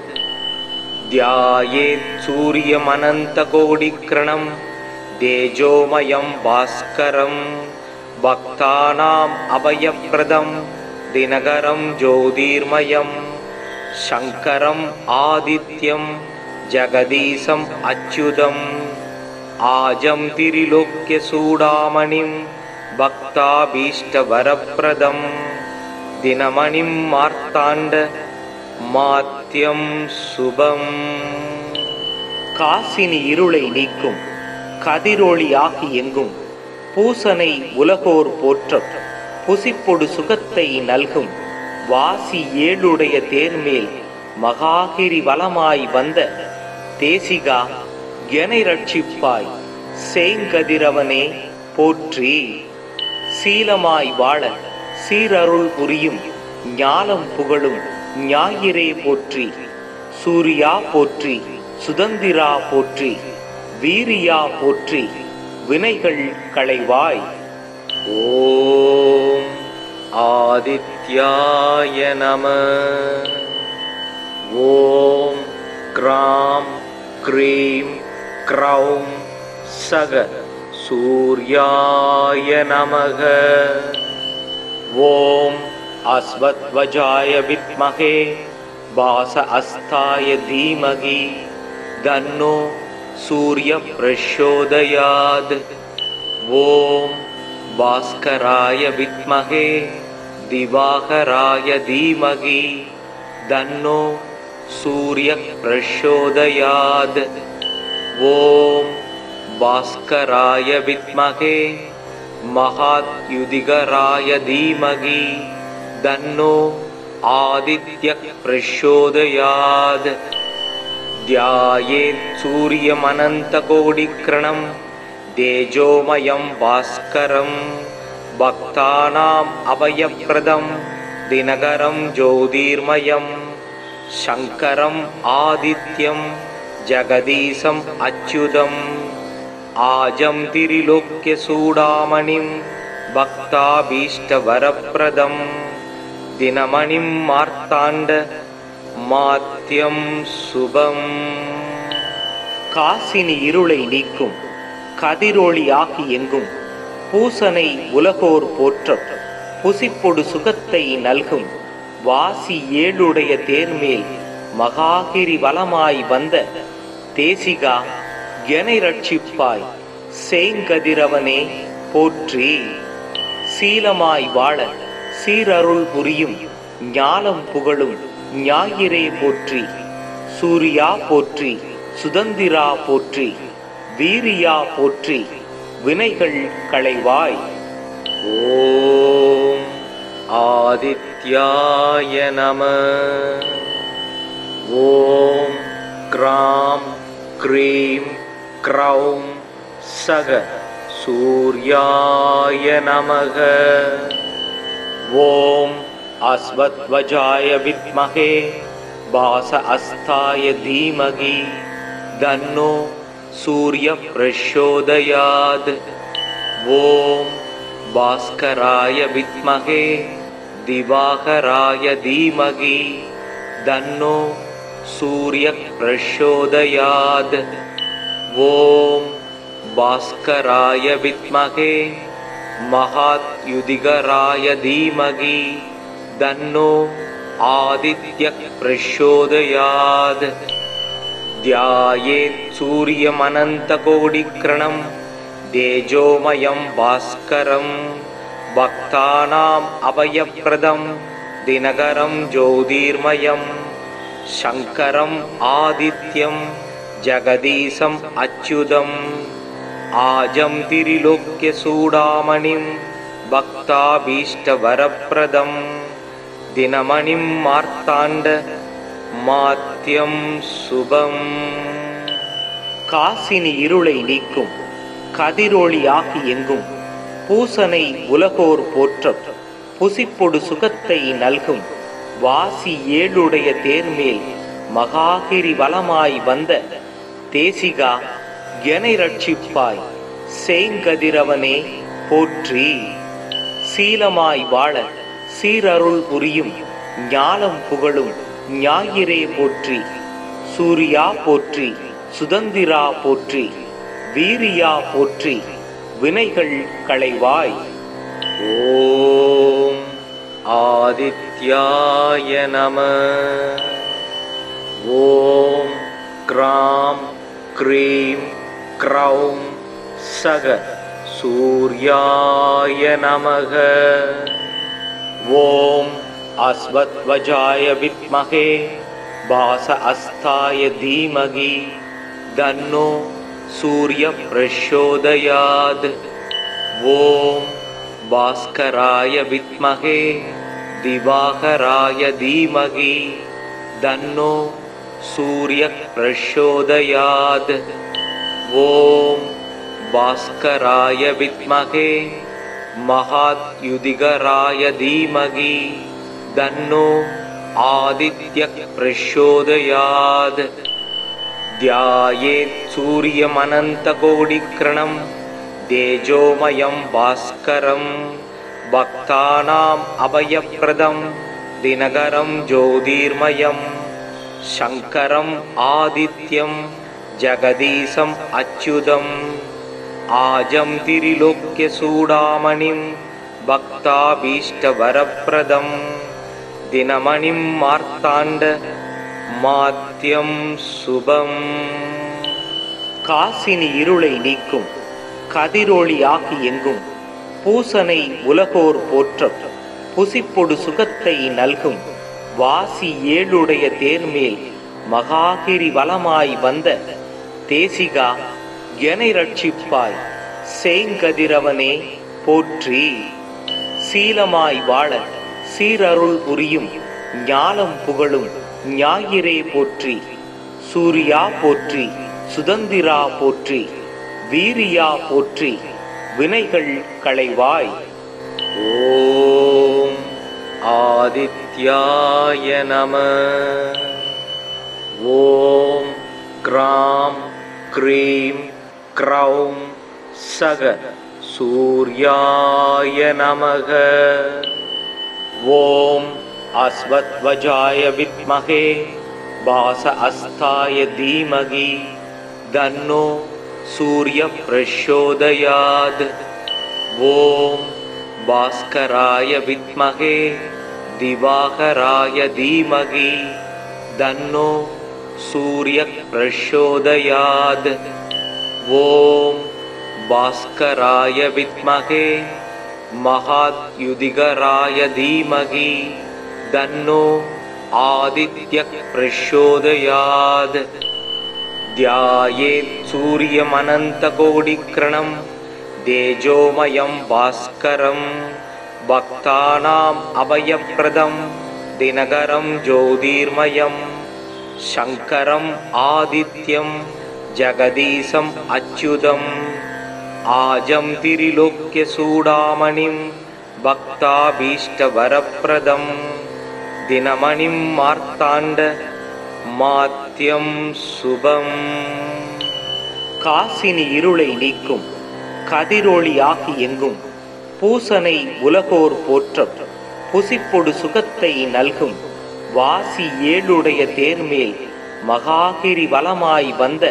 த்யாயேத் சூரியமனந்தகோடிக்ரணம் தேஜோமயம் பாஸ்கரம் பக்தானாம் அபயப்ரதம் தினகரம் ஜோதிர்மயம் சங்கரம் ஆதித்யம் ஜகதீசம் அச்சுதம் ஆஜம் திரிலோக்ய சூடாமணிம் பக்தாபீஷ்டவரப்ரதம் தினமணிம் மார்த்தாண்ட மாத்யம் சுபம். காசினி இருளை நீக்கும் கதிரொளியாகி எங்கும் பூசனை உலகோர் போற்றம் புசிப்பொடு சுகத்தை நல்கும் வாசி ஏழுடைய தேர்மேல் மகாகிரி வலமாய் வந்த தேசிகா எனை ரட்சிப்பாய் சேங்கதிரவனே போற்றி. சீலமாய் வாழ சீரருள் புரியும் ஞானம் புகழும் ஞாயிறே போற்றி. சூர்யா போற்றி, சுதந்திரா போற்றி, வீரியா போற்றி, வினைகள் களைவாய். ஓம் ஆதித்யாய நம. ஓம் க்ராம் க்ரீம் க்ரௌம் சக சூர்யாய நமக. ஓம் அஸ்வத்வஜாய வித்மஹே வாச அஸ்தாய தீமகி தன்னோ சூரிய பிரச்சோதயாத். ஓம் பாஸ்கராய வித்மஹே திவாகராய தீமகி தன்னோ சூரிய பிரச்சோதயாத். ஓம் பாஸ்கராய வித்மஹே மகாத்யுதிகராய தீமகி தன்னோ ஆதித்யः பிரச்சோதயாத். த்யாயேத் சூரியமனந்தகோடிக்ரணம் தேஜோமயம் பாஸ்கரம் பக்தானாம் அபயப்ரதம் தினகரம் ஜோதிர்மயம் சங்கரம் ஆதித்யம் ஜகதீசம் அச்சுதம் ஆஜம் திரிலோக்ய சூடாமணிம் பக்தாபீஷ்டவரப்ரதம் தினமணிம் மார்த்தாண்ட மாத்யம் சுபம். காசினி இருளை நீக்கும் கதிரொளியாகி எங்கும் பூசனை உலகோர் போற்றம் புசிப்பொடு சுகத்தை நல்கும் வாசி ஏழுடைய தேர்மேல் மகாகிரி வலமாய் வந்த தேசிகா எனை ரட்சிப்பாய் சேங்கதிரவனே போற்றி. சீலமாய் வாழ சீரருள் புரியும் ஞாலம் புகழும் ஞாயிறே போற்றி. சூர்யா போற்றி, சுதந்திரா போற்றி, வீரியா போற்றி, வினைகள் களைவாய். ஓம் ஆதித்யாய நம. ஓம் க்ராம் க்ரீம் க்ரௌம் சக சூர்யாய நமக. ஓம் அஸ்வத்வஜாய வித்மஹே பாஸ அஸ்தாய தீமகி தன்னோ சூர்ய பிரச்சோதயாத். ஓம் பாஸ்கராய வித்மஹே திவாகராய தீமகி தன்னோ சூர்ய பிரச்சோதயாத். ஓம் பாஸ்கராய வித்மஹே மகாத்யுதிகராய தீமகி தன்னோ ஆதித்ய பிரச்சோதயாத். த்யாயேத் சூரியமனந்தகோடிக்ரணம் தேஜோமயம் பாஸ்கரம் பக்தானாம் அபயப்ரதம் தினகரம் ஜோதிர்மயம் சங்கரம் ஆதித்யம் ஜகதீசம் அச்சுதம் ஆஜம் திரிலோக்ய சூடாமணிம் பக்தாபீஷ்டவரப்ரதம் தினமணிம் மார்த்தாண்ட மாத்யம் சுபம். காசினி இருளை நீக்கும் கதிரொளியாகி எங்கும் பூசனை உலகோர் போற்றம் புசிப்பொடு சுகத்தை நல்கும் வாசி ஏழுடைய தேர்மேல் மகாகிரி வலமாய் வந்த தேசிகா எனை ரட்சிப்பாய் சேங்கதிரவனே போற்றி. சீலமாய் வாழ சீரருள் புரியும் ஞாலம் புகழும் ஞாயிறே போற்றி. சூர்யா போற்றி, சுதந்திரா போற்றி, வீரியா போற்றி, வினைகள் களைவாய். ஓம் ஆதித்யாய நம. ஓம் க்ராம் க்ரீம் க்ரௌம் சக சூர்யாய நமக. ஓம் அஸ்வத்வஜாய வித்மஹே பாஸ அஸ்தாய தீமகி தன்னோ சூர்ய பிரச்சோதயாத். ஓம் பாஸ்கராய வித்மஹே திவாகராய தீமகி தன்னோ சூர்ய பிரச்சோதயாத். ஓம் பாஸ்கராய வித்மஹே மகாத்யுதிகராய தீமகி தன்னோ ஆதித்ய பிரச்சோதயாத். த்யாயேத் சூரியமனந்தகோடிக்ரணம் தேஜோமயம் பாஸ்கரம் பக்தானாம் அபயப்ரதம் தினகரம் ஜோதிர்மயம் சங்கரம் ஆதித்யம் ஜகதீசம் அச்சுதம் ஆஜம் திரிலோக்ய சூடாமணிம் பக்தாபீஷ்டவரப்ரதம் தினமணிம் மார்த்தாண்ட மாத்யம் சுபம். காசினி இருளை நீக்கும் கதிரொளியாகி எங்கும் பூசனை உலகோர் போற்றம் புசிப்பொடு சுகத்தை நல்கும் வாசி ஏழுடைய தேர்மேல் மகாகிரி வலமாய் வந்த தேசிகா எனை ரட்சிப்பாய் சேங்கதிரவனே போற்றி. சீலமாய் வாழ சீரருள் புரியும் ஞாலம் புகழும் ஞாயிறே போற்றி. சூர்யா போற்றி, சுதந்திரா போற்றி, வீரியா போற்றி, வினைகள் களைவாய். ஓம் ஆதித்யாய நம. ஓம் க்ராம் க்ரீம் க்ரௌம் சக சூர்யாய நமக. ஓம் அஸ்வத்வஜாய வித்மஹே பாஸ அஸ்தாய தீமகி தன்னோ சூர்ய பிரச்சோதயாத். ஓம் பாஸ்கராய வித்மஹே திவாகராய தீமகி தன்னோ சூர்ய பிரச்சோதயாத். ஓம் பாஸ்கராய வித்மஹே महाद्युदिगराय धीमहि तन्नो आदित्यः प्रचोदयात्। ध्यायेत् सूर्यमनन्तकोटिकिरणं तेजोमयं भास्करं भक्तानाम् अभयप्रदं दिनकरं ज्योतिर्मयं शङ्करम् आदित्यं जगदीशम् अच्युतम् आजं त्रिलोक्यचूडामणिं भक्ताभीष्टवरप्रदं दिनमणिं मार्ताण्ड மாத்யம் சுபம். காசினி இருளை நீக்கும் கதிரொளியாகி எங்கும் பூசனை உலகோர் போற்றம் புசிப்பொடு சுகத்தை நல்கும் வாசி ஏழுடைய தேர்மேல் மகாகிரி வலமாய் வந்த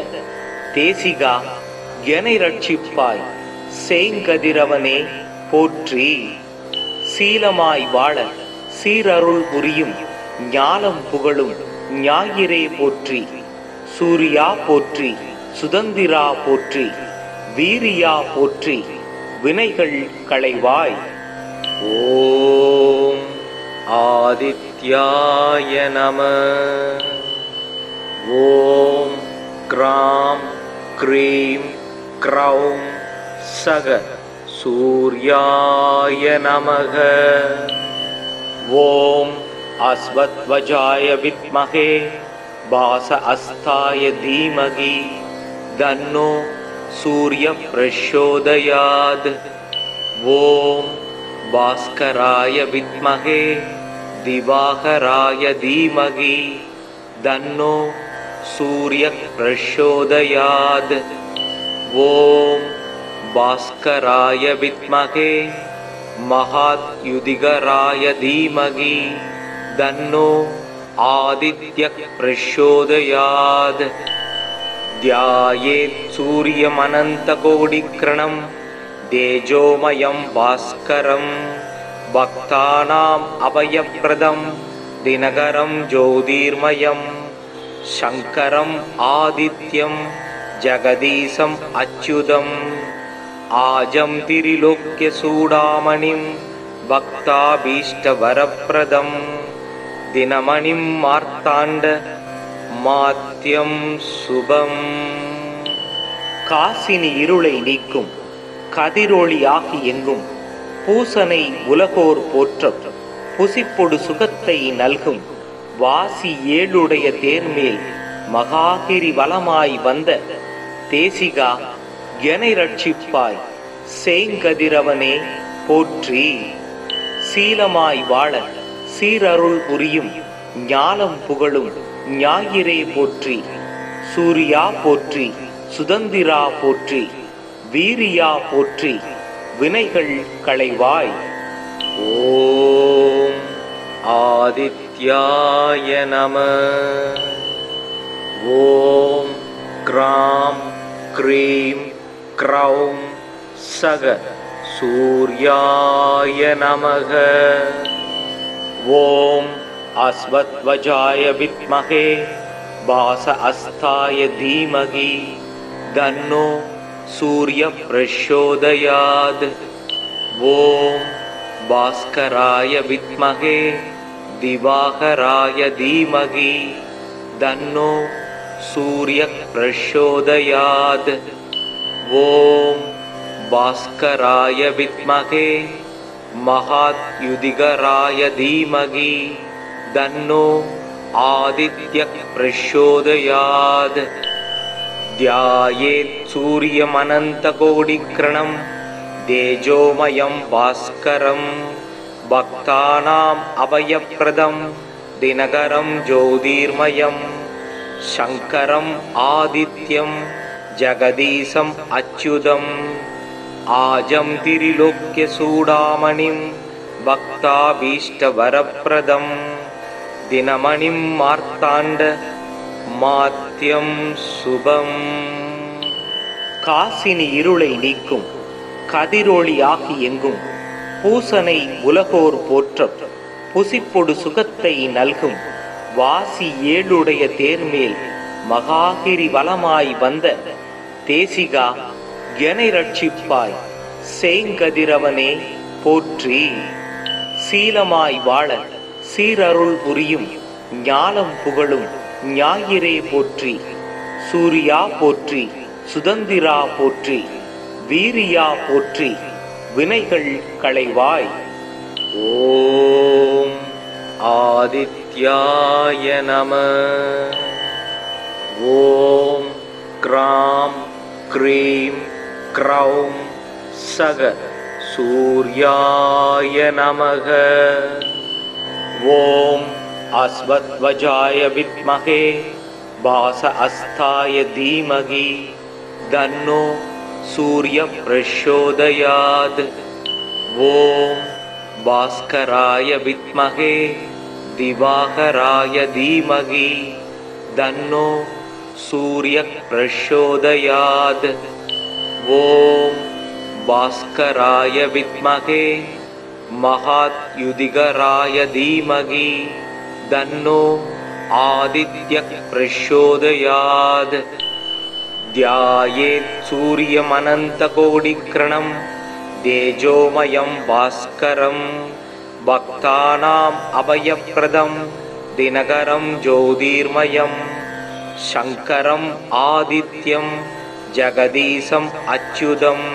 தேசிகா எனை ரட்சிப்பாய் சேங்கதிரவனே போற்றி. சீலமாய் வாழ சீரருள் புரியும் ஞானம் புகழும் ஞாயிறே போற்றி. சூர்யா போற்றி, சுதந்திரா போற்றி, வீரியா போற்றி, வினைகள் களைவாய். ஓம் ஆதித்யாய நம. ஓம் க்ராம் க்ரீம் க்ரௌம் சக சூர்யாய நமக. ஓம் अस्वत्वजाय विद्महे वास अस्ताय धीमहि तन्नो सूर्यः प्रचोदयात्. ओम भास्कराय विद्महे दिवाकराय धीमहि तन्नो सूर्यः प्रचोदयात्. ओम भास्कराय विद्महे महाद्युदिगराय धीमहि तन्नो आदित्यः प्रचोदयात्. ध्यायेत् सूर्यमनन्तकोटिकिरणं तेजोमयं भास्करं भक्तानाम् अभयप्रदं दिनकरं ज्योतिर्मयं शङ्करम् आदित्यं जगदीशम् अच्युतम् आजं त्रिलोक्यचूडामणिं भक्ताभीष्टवरप्रदं दिनमणिं मार्ताण्ड மாத்யம் சுபம். காசினி இருளை நீக்கும் கதிரொளியாகி எங்கும் பூசனை உலகோர் போற்றம் புசிப்பொடு சுகத்தை நல்கும் வாசி ஏழுடைய தேர்மேல் மகாகிரி வலமாய் வந்த தேசிகா எனை ரட்சிப்பாய் சேங்கதிரவனே போற்றி. சீலமாய் வாழ சீரருள் புரியும் ஞானம் புகழும் ஞாயிறே போற்றி. சூர்யா போற்றி, சுதந்திரா போற்றி, வீரியா போற்றி, வினைகள் களைவாய். ஓம் ஆதித்யாய நம. ஓம் க்ராம் க்ரீம் க்ரௌம் சக சூர்யாய நமக. ஓம் अस्वत्वजाय विद्महे वास अस्ताय धीमहि तन्नो सूर्यः प्रचोदयात्. ओम भास्कराय विद्महे दिवाकराय धीमहि तन्नो सूर्यः प्रचोदयात्. ओम भास्कराय विद्महे महाद्युदिगराय धीमहि तन्नो आदित्यः प्रचोदयात्. ध्यायेत् सूर्यमनन्तकोटिकिरणं तेजोमयं भास्करं भक्तानाम् अभयप्रदं दिनकरं ज्योतिर्मयं शङ्करम् आदित्यं जगदीशम् अच्युतम् आजं त्रिलोक्यचूडामणिं भक्ताभीष्टवरप्रदं दिनमणिं मार्ताण्ड மாத்யம் சுபம். காசினி இருளை நீக்கும் கதிரொளியாகி எங்கும் பூசனை உலகோர் போற்றம் புசிப்பொடு சுகத்தை நல்கும் வாசி ஏழுடைய தேர்மேல் மகாகிரி வலமாய் வந்த தேசிகா எனை ரட்சிப்பாய் சேங்கதிரவனே போற்றி. சீலமாய் வாழ சீரருள் புரியும் ஞாலம் புகழும் ஞாயிறே போற்றி. சூர்யா போற்றி, சுதந்திரா போற்றி, வீரியா போற்றி, வினைகள் களைவாய். ஓம் ஆதித்யாய நம. ஓம் க்ராம் க்ரீம் க்ரௌம் சக சூர்யாய நமக. ஓம் அஸ்வத்வஜாய வித்மஹே பாஸ அஸ்தாய தீமகி தன்னோ சூர்ய பிரச்சோதயாத். ஓம் பாஸ்கராய வித்மஹே திவாகராய தீமகி தன்னோ சூர்ய பிரச்சோதயாத். ஓம் பாஸ்கராய வித்மஹே மகாத்யுதிகராய தீமகி தன்னோ ஆதித்ய பிரச்சோதயாத். த்யாயேத் சூரியமனந்தகோடிக்ரணம் தேஜோமயம் பாஸ்கரம் பக்தானாம் அபயப்ரதம் தினகரம் ஜோதிர்மயம் சங்கரம் ஆதித்யம் ஜகதீசம் அச்சுதம்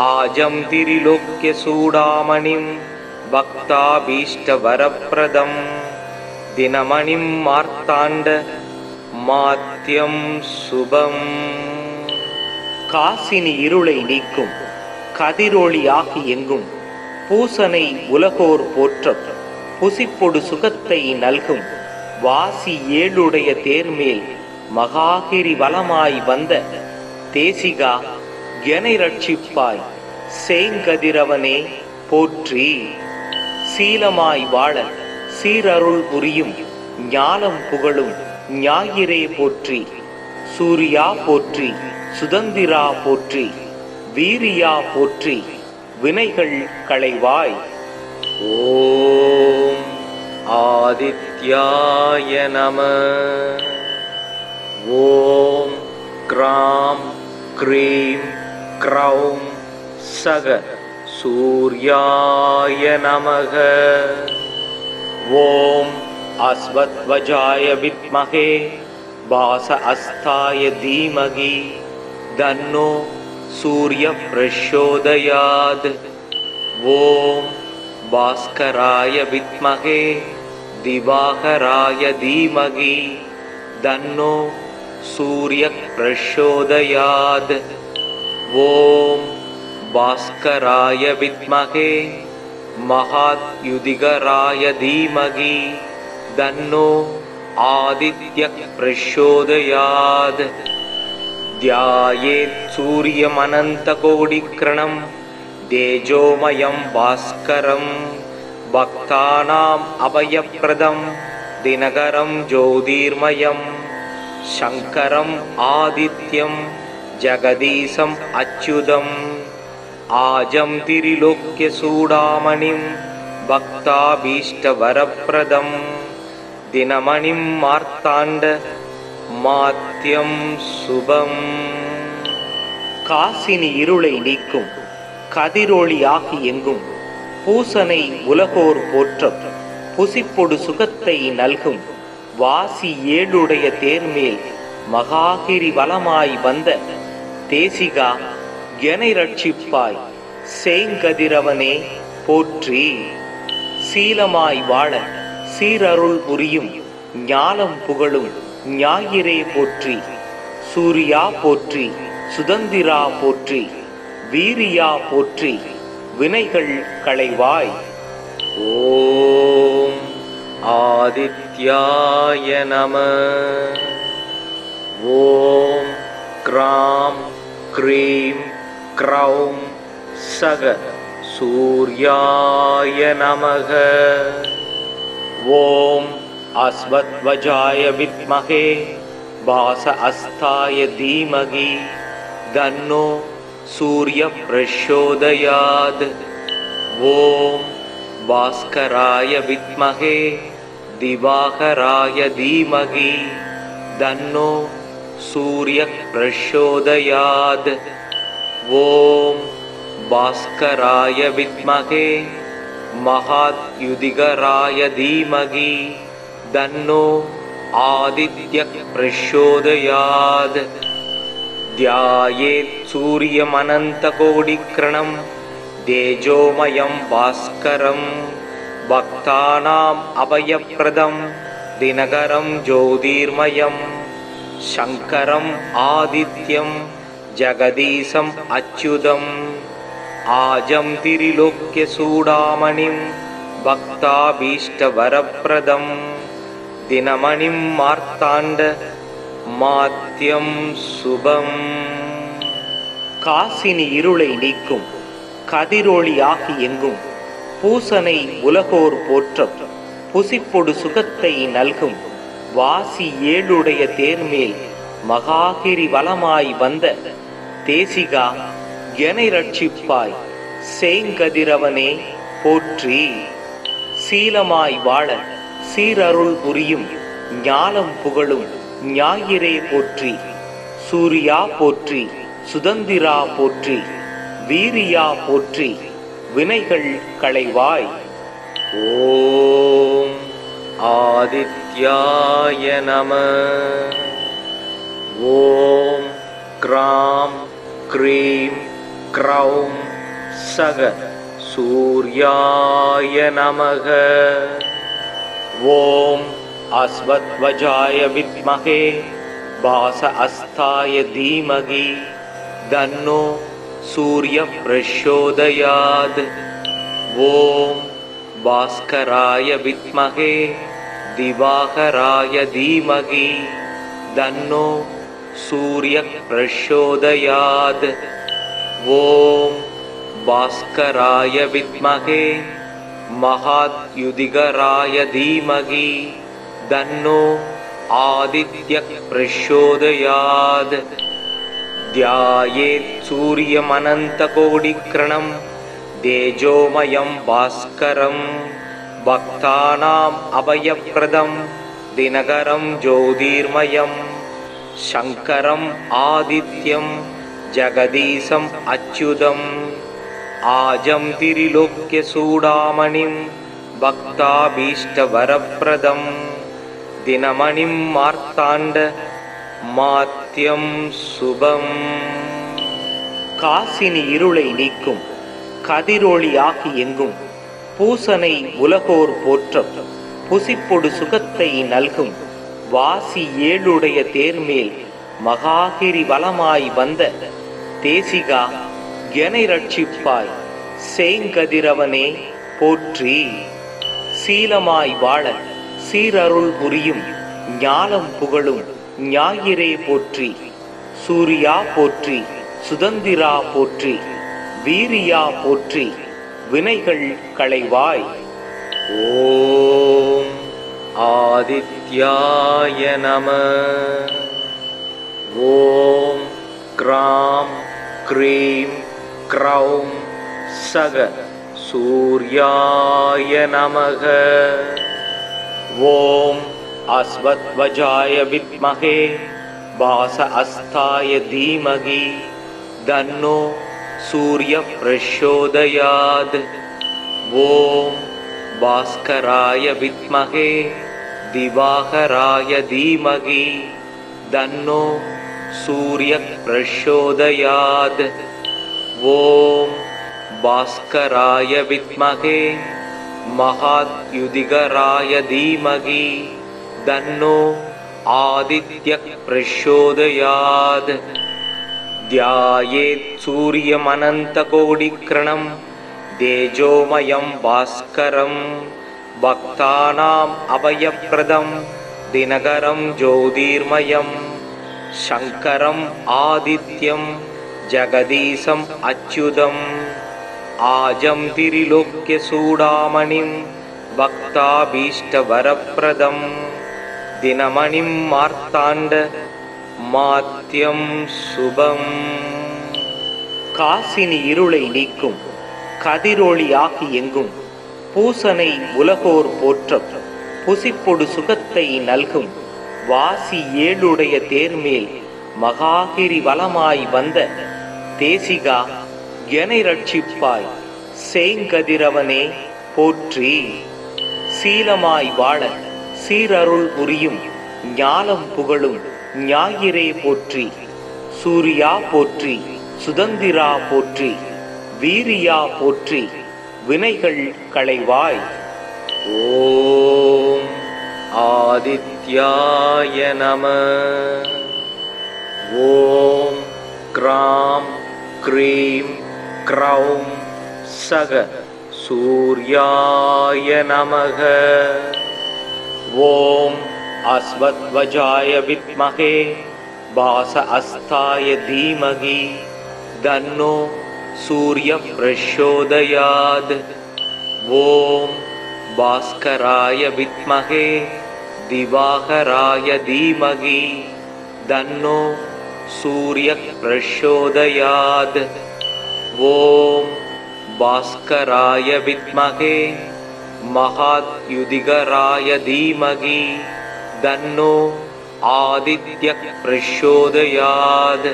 ஆஜம் திரிலோக்ய சூடாமணிம் பக்தாபீஷ்டவரப்ரதம் தினமணிம் மார்த்தாண்ட மாத்யம் சுபம். காசினி இருளை நீக்கும் கதிரொளியாகி எங்கும் பூசனை உலகோர் போற்ற புசிப்பொடு சுகத்தை நல்கும் வாசி ஏழுடைய தேர்மேல் மகாகிரி வலமாய் வந்த தேசிகா எனை ரட்சிப்பாய் சேங்கதிரவனே போற்றி. சீலமாய் வாழ சீரருள் புரியும் ஞானம் புகழும் ஞாயிறே போற்றி. சூர்யா போற்றி, சுதந்திரா போற்றி, வீரியா போற்றி, வினைகள் களைவாய். ஓம் ஆதித்யாய நம. ஓம் க்ராம் க்ரீம் க்ரௌம் சக சூர்யாய நமக. ஓம் அஸ்வத்வஜாய வித்மஹே பாஸ அஸ்தாய தீமகி தன்னோ சூர்ய பிரச்சோதயாத். ஓம் பாஸ்கராய வித்மஹே திவாகராய தீமகி தன்னோ சூர்ய பிரச்சோதயாத். ஓம் பாஸ்கராய வித்மஹே மகாத்யுதிகராய தீமகி தன்னோ ஆதித்ய பிரச்சோதயாத். த்யாயேத் சூரியமனந்தகோடிக்ரணம் தேஜோமயம் பாஸ்கரம் பக்தானாம் அபயப்ரதம் தினகரம் ஜோதிர்மயம் சங்கரம் ஆதித்யம் ஜகதீசம் அச்சுதம் ஆஜம் திரிலோக்ய சூடாமணிம் பக்தாபீஷ்டவரப்ரதம் தினமணிம் மார்த்தாண்ட மாத்யம் சுபம். காசினி இருளை நீக்கும் கதிரொளியாகி எங்கும் பூசனை உலகோர் போற்ற புசிப்பொடு சுகத்தை நல்கும் வாசி ஏழுடைய தேர்மேல் மகாகிரி வலமாய் வந்த தேசிகா எனை ரட்சிப்பாய் சேங்கதிரவனே போற்றி. சீலமாய் வாழ சீரருள் புரியும் ஞானம் புகழும் ஞாயிறே போற்றி. சூர்யா போற்றி, சுதந்திரா போற்றி, வீரியா போற்றி, வினைகள் களைவாய். ஓம் ஆதித்யாய நம. ஓம் க்ராம் க்ரீம் க்ரௌம் சக சூர்யாய நமக. ஓம் அஸ்வத்வஜாய வித்மஹே பாஸ அஸ்தாய தீமகி தன்னோ சூர்ய பிரச்சோதயாத். ஓம் பாஸ்கராய வித்மஹே திவாகராய தீமகி தன்னோ சூர்ய பிரச்சோதயாத். ஓம் பாஸ்கராய வித்மகே மகாத்யுதிகராய தீமகி தன்னோ ஆதித்யः பிரச்சோதயாத். த்யாயேத் சூரியமனந்தகோடிக்ரணம் தேஜோமயம் பாஸ்கரம் பக்தானாம் அபயப்ரதம் தினகரம் ஜோதிர்மயம் சங்கரம் ஆதித்யம் ஜகதீசம் அச்சுதம் ஆஜம் திரிலோக்ய சூடாமணிம் பக்தாபீஷ்டவரப்ரதம் தினமணிம் மார்த்தாண்ட மாத்யம் சுபம். காசினி இருளை நீக்கும் கதிரொளியாகி எங்கும் பூசனை உலகோர் போற்றம் புசிப்பொடு சுகத்தை நல்கும் வாசி ஏழுடைய தேர்மேல் மகாகிரி வலமாய் வந்த தேசிகா எனை ரட்சிப்பாய் சேங்கதிரவனே போற்றி. சீலமாய் வாழ சீரருள் புரியும் ஞாலம் புகழும் ஞாயிறே போற்றி. சூர்யா போற்றி, சுதந்திரா போற்றி, வீரியா போற்றி, வினைகள் களைவாய். ஓம் ஆதித்யாய நம. ஓம் க்ராம் க்ரீம் க்ரௌம் சக சூர்யாய நமக. ஓம் அஸ்வத்வஜாய வித்மகே பாச அஸ்தாய தீமகி தன்னோ சூரிய பிரச்சோதயாத். ஓம் பாஸ்கராய வித்மகே திவாகராய தீமகி தன்னோ சூரிய பிரச்சோதயாத். ஓம் பாஸ்கராய வித்மகே மகாத்யுதிகராய தீமகி தன்னோ ஆதித்யः பிரச்சோதயாத். த்யாயேத் சூரியமனந்தகோடிக்ரணம் தேஜோமயம் பாஸ்கரம் பக்தானாம் அபயப்ரதம் தினகரம் ஜோதிர்மயம் சங்கரம் ஆதித்யம் ஜகதீசம் அச்சுதம் ஆஜம் திரிலோக்ய சூடாமணிம் பக்தாபீஷ்டவரப்ரதம் தினமணிம் மார்த்தாண்ட மாத்யம் சுபம். காசினி இருளை நீக்கும் கதிரொளியாகி எங்கும் பூசனை உலகோர் போற்றம் புசிப்பொடு சுகத்தை நல்கும் வாசி ஏழுடைய தேர்மேல் மகாகிரி வலமாய் வந்த தேசிகா எனை ரட்சிப்பாய் சேங்கதிரவனே போற்றி. சீலமாய் வாழ சீரருள் புரியும் ஞாலம் புகழும் ஞாயிறே போற்றி. சூர்யா போற்றி, சுதந்திரா போற்றி, வீரியா போற்றி, வினைகள் களைவாய். ஓம் ஆதித்யாய நம. ஓம் க்ராம் க்ரீம் க்ரௌம் சக சூர்யாய நமக. ஓம் அஸ்வத்வஜாய வித்மகே பாச அஸ்தாய தீமகி தன்னோ சூரிய பிரச்சோதயாத். ஓம் பாஸ்கராய வித்மகே திவாகராய தீமகி தன்னோ சூரிய பிரச்சோதயாத். ஓம் பாஸ்கராய வித்மகே மகாத்யுதிகராய தீமகி தன்னோ ஆதித்யः பிரச்சோதயாத். த்யாயேத் சூரியமனந்தகோடிக்ரணம் தேஜோமயம் பாஸ்கரம் பக்தானாம் அபயப்ரதம் தினகரம் ஜோதிர்மயம் சங்கரம் ஆதித்யம் ஜகதீசம் அச்சுதம் ஆஜம் திரிலோக்ய சூடாமணிம் பக்தாபீஷ்டவரப்ரதம் தினமணிம் மார்த்தாண்ட மாத்யம் சுபம். காசினி இருளை நீக்கும் கதிரொளியாகி எங்கும் பூசனை உலகோர் போற்றம் புசிப்பொடு சுகத்தை நல்கும் வாசி ஏழுடைய தேர்மேல் மகாகிரி வலமாய் வந்த தேசிகா என்னை ரட்சிப்பாய். சேங்கதிரவனே போற்றி. சீலமாய் வாழ சீரருள் புரியும் ஞாலம் புகழும் ஞாயிறே போற்றி. சூர்யா போற்றி, சுதந்திரா போற்றி, வீரியா போற்றி, வினைகள் களைவாய். ஓம் ஆதித்யாய நம. ஓம் க்ராம் க்ரீம் க்ரௌம் சக சூர்யாய நமக. ஓம் அஸ்வத்வஜாய வித்மஹே பாச அஸ்தாய தீமகி தன்னோ சூர்ய பிரச்சோதயாத். ஓம் பாஸ்கராய வித்மஹே திவாகராய தீமகி தன்னோ சூர்ய பிரச்சோதயாத். ஓம் பாஸ்கராய வித்மஹே மகாத்யுதிகராய தீமகி தன்னோ ஆதித்ய பிரச்சோதயாத்.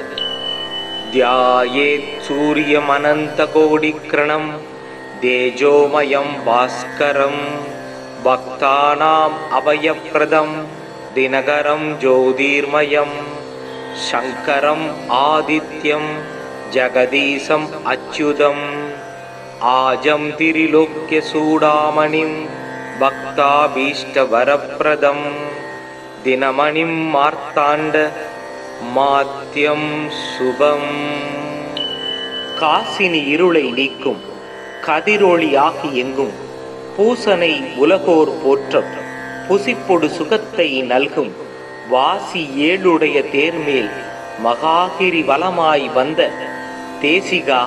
த்யாயேத் சூரியமனந்தகோடிக்ரணம் தேஜோமயம் பாஸ்கரம் பக்தானாம் அபயப்ரதம் தினகரம் ஜோதிர்மயம் சங்கரம் ஆதித்யம் ஜகதீசம் அச்சுதம் ஆஜம் திரிலோக்ய சூடாமணிம் பக்தாபீஷ்டவரப்ரதம் தினமணிம் மார்த்தாண்ட மாத்யம் சுபம். காசினி இருளை நீக்கும் கதிரொளியாகி எங்கும் பூசனை உலகோர் போற்றம் புசிப்பொடு சுகத்தை நல்கும் வாசி ஏழுடைய தேர்மேல் மகாகிரி வலமாய் வந்த தேசிகா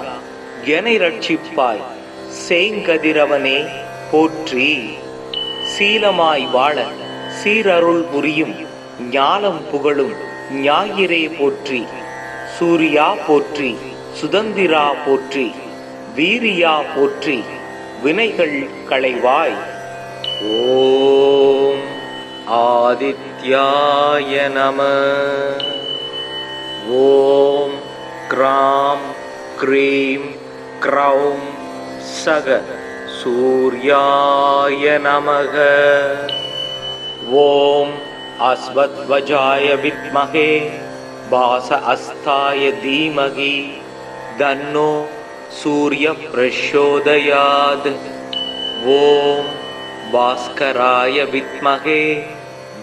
என்னை ரட்சிப்பாய். சேங்கதிரவனே போற்றி. சீலமாய் வாழ சீரருள் புரியும் ஞாலம் புகழும் ஞாயிறே போற்றி. சூர்யா போற்றி, சுதந்திரா போற்றி, வீரியா போற்றி, வினைகள் களைவாய். ஓம் ஆதித்யாய நம. ஓம் க்ராம் க்ரீம் க்ரௌம் சக சூர்யாய நமக. ஓம் அஸ்வத்வஜாய வித்மஹே பாச அஸ்தாய தீமகி தன்னோ சூர்ய பிரச்சோதயாத். ஓம் பாஸ்கராய வித்மஹே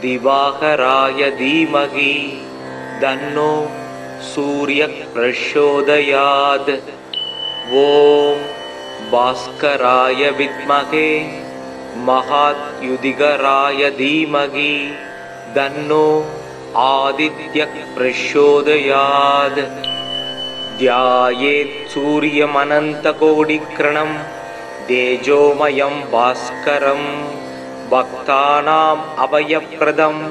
திவாகராய தீமகி தன்னோ சூர்ய பிரச்சோதயாத். ஓம் பாஸ்கராய வித்மஹே மகாத்யுதிகராய தீமகி தன்னோ ஆதித்ய பிரச்சோதயாத். த்யாயேத் சூரியமனந்தகோடிக்ரணம் தேஜோமயம் பாஸ்கரம் பக்தானாம் அபயப்ரதம்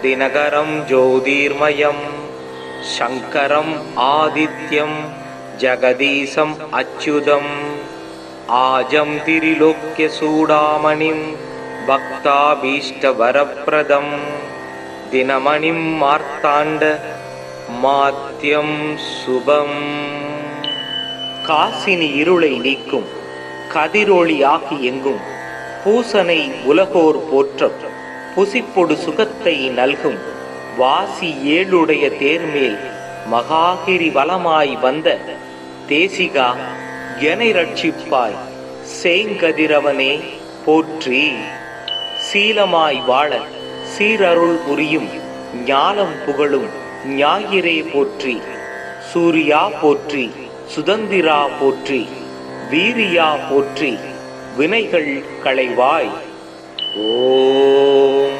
தினகரம் ஜோதிர்மயம் சங்கரம் ஆதித்யம் ஜகதீசம் அச்சுதம் ஆஜம் திரிலோக்ய சூடாமணிம் பக்தாபீஷ்டவரப்ரதம் தினமணிம் மார்த்தாண்ட மாத்யம் சுபம். காசினி இருளை நீக்கும் கதிரொளியாகி எங்கும் பூசனை உலகோர் போற்றம் புசிப்பொடு சுகத்தை நல்கும் வாசி ஏழுடைய தேர்மேல் மகாகிரி வலமாய் வந்த தேசிகா என்னை ரட்சிப்பாய். சேங்கதிரவனே போற்றி. சீலமாய் வாழ சீரருள் புரியும் ஞாலம் புகழும் ஞாயிறே போற்றி. சூர்யா போற்றி, சுதந்திரா போற்றி, வீரியா போற்றி, வினைகள் களைவாய். ஓம்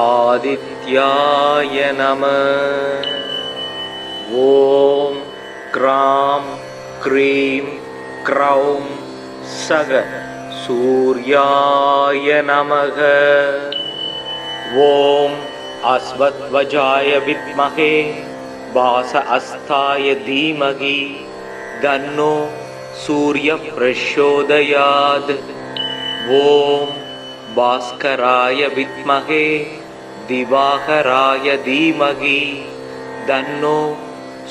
ஆதித்யாய நம. ஓம் க்ராம் க்ரீம் க்ரௌம் சக சூர்யாய நமக. ஓம் அஸ்வத்வஜாய வித்மஹே பாச அஸ்தாய தீமகி தன்னோ சூர்ய பிரச்சோதயாத். ஓம் பாஸ்கராய வித்மஹே திவாகராய தீமகி தன்னோ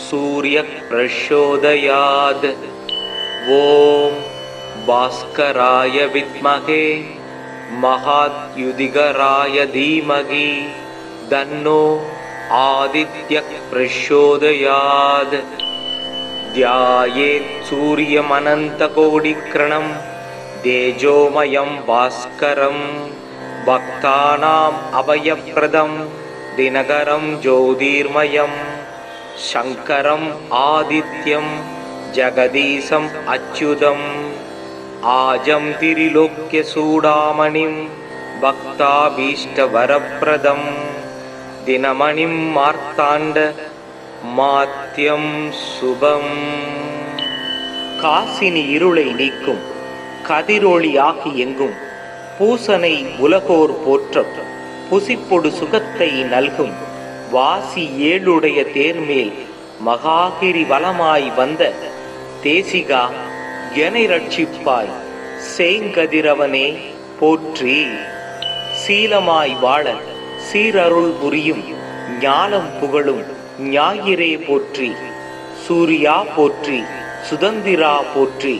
சூர்ய பிரச்சோதயாத். ஓம் பாஸ்கராய வித்மகே மகாத்யுதிகராய தீமகி தன்னோ ஆதித்யः பிரச்சோதயாத். த்யாயேத் சூரியமனந்தகோடிக்ரணம் தேஜோமயம் பாஸ்கரம் பக்தானாம் அபயப்ரதம் தினகரம் ஜோதிர்மயம் சங்கரம் ஆதித்யம் ஜகதீசம் அச்சுதம் ஆஜம் திரிலோக்ய சூடாமணிம் பக்தாபீஷ்டவரப்ரதம் தினமணிம் மார்த்தாண்ட மாத்யம் சுபம். காசினி இருளை நீக்கும் கதிரொளியாகி எங்கும் பூசனை உலகோர் போற்றம் புசிப்பொடு சுகத்தை நல்கும் வாசி ஏழுடைய தேர்மேல் மகாகிரி வலமாய் வந்த தேசிகா எனை ரட்சிப்பாய் சேங்கதிரவனே போற்றி. சீலமாய் வாழ சீரருள் புரியும் ஞானம் புகழும் ஞாயிறே போற்றி. சூர்யா போற்றி, சுதந்திரா போற்றி,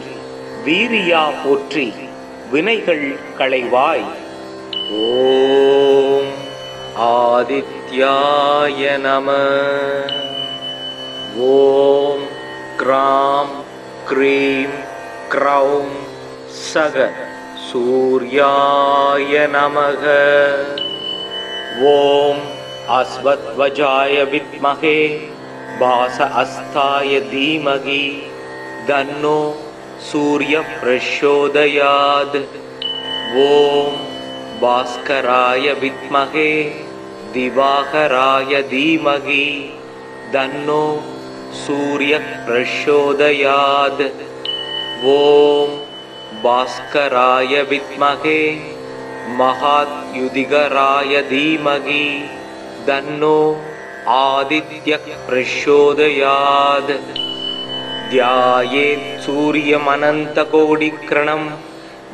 வீரியா போற்றி, வினைகள் களைவாய். ஓம் ஆதித்யாய நம. ஓம் க்ராம் க்ரீம் க்ரௌம் சக சூர்யாய நமக. ஓம் அஸ்வத்வஜாய வித்மகே பாச அஸ்தாய தீமகி தன்னோ சூரிய பிரச்சோதயாத். ஓம் பாஸ்கராய வித்மகே திவாகராய தீமகி தன்னோ சூரிய பிரச்சோதயாத். ஓம் பாஸ்கராய வித்மகே மகாத்யுதிகராய தீமகி தன்னோ ஆதித்யः பிரச்சோதயாத். த்யாயேத் சூரியமனந்தகோடிக்ரணம்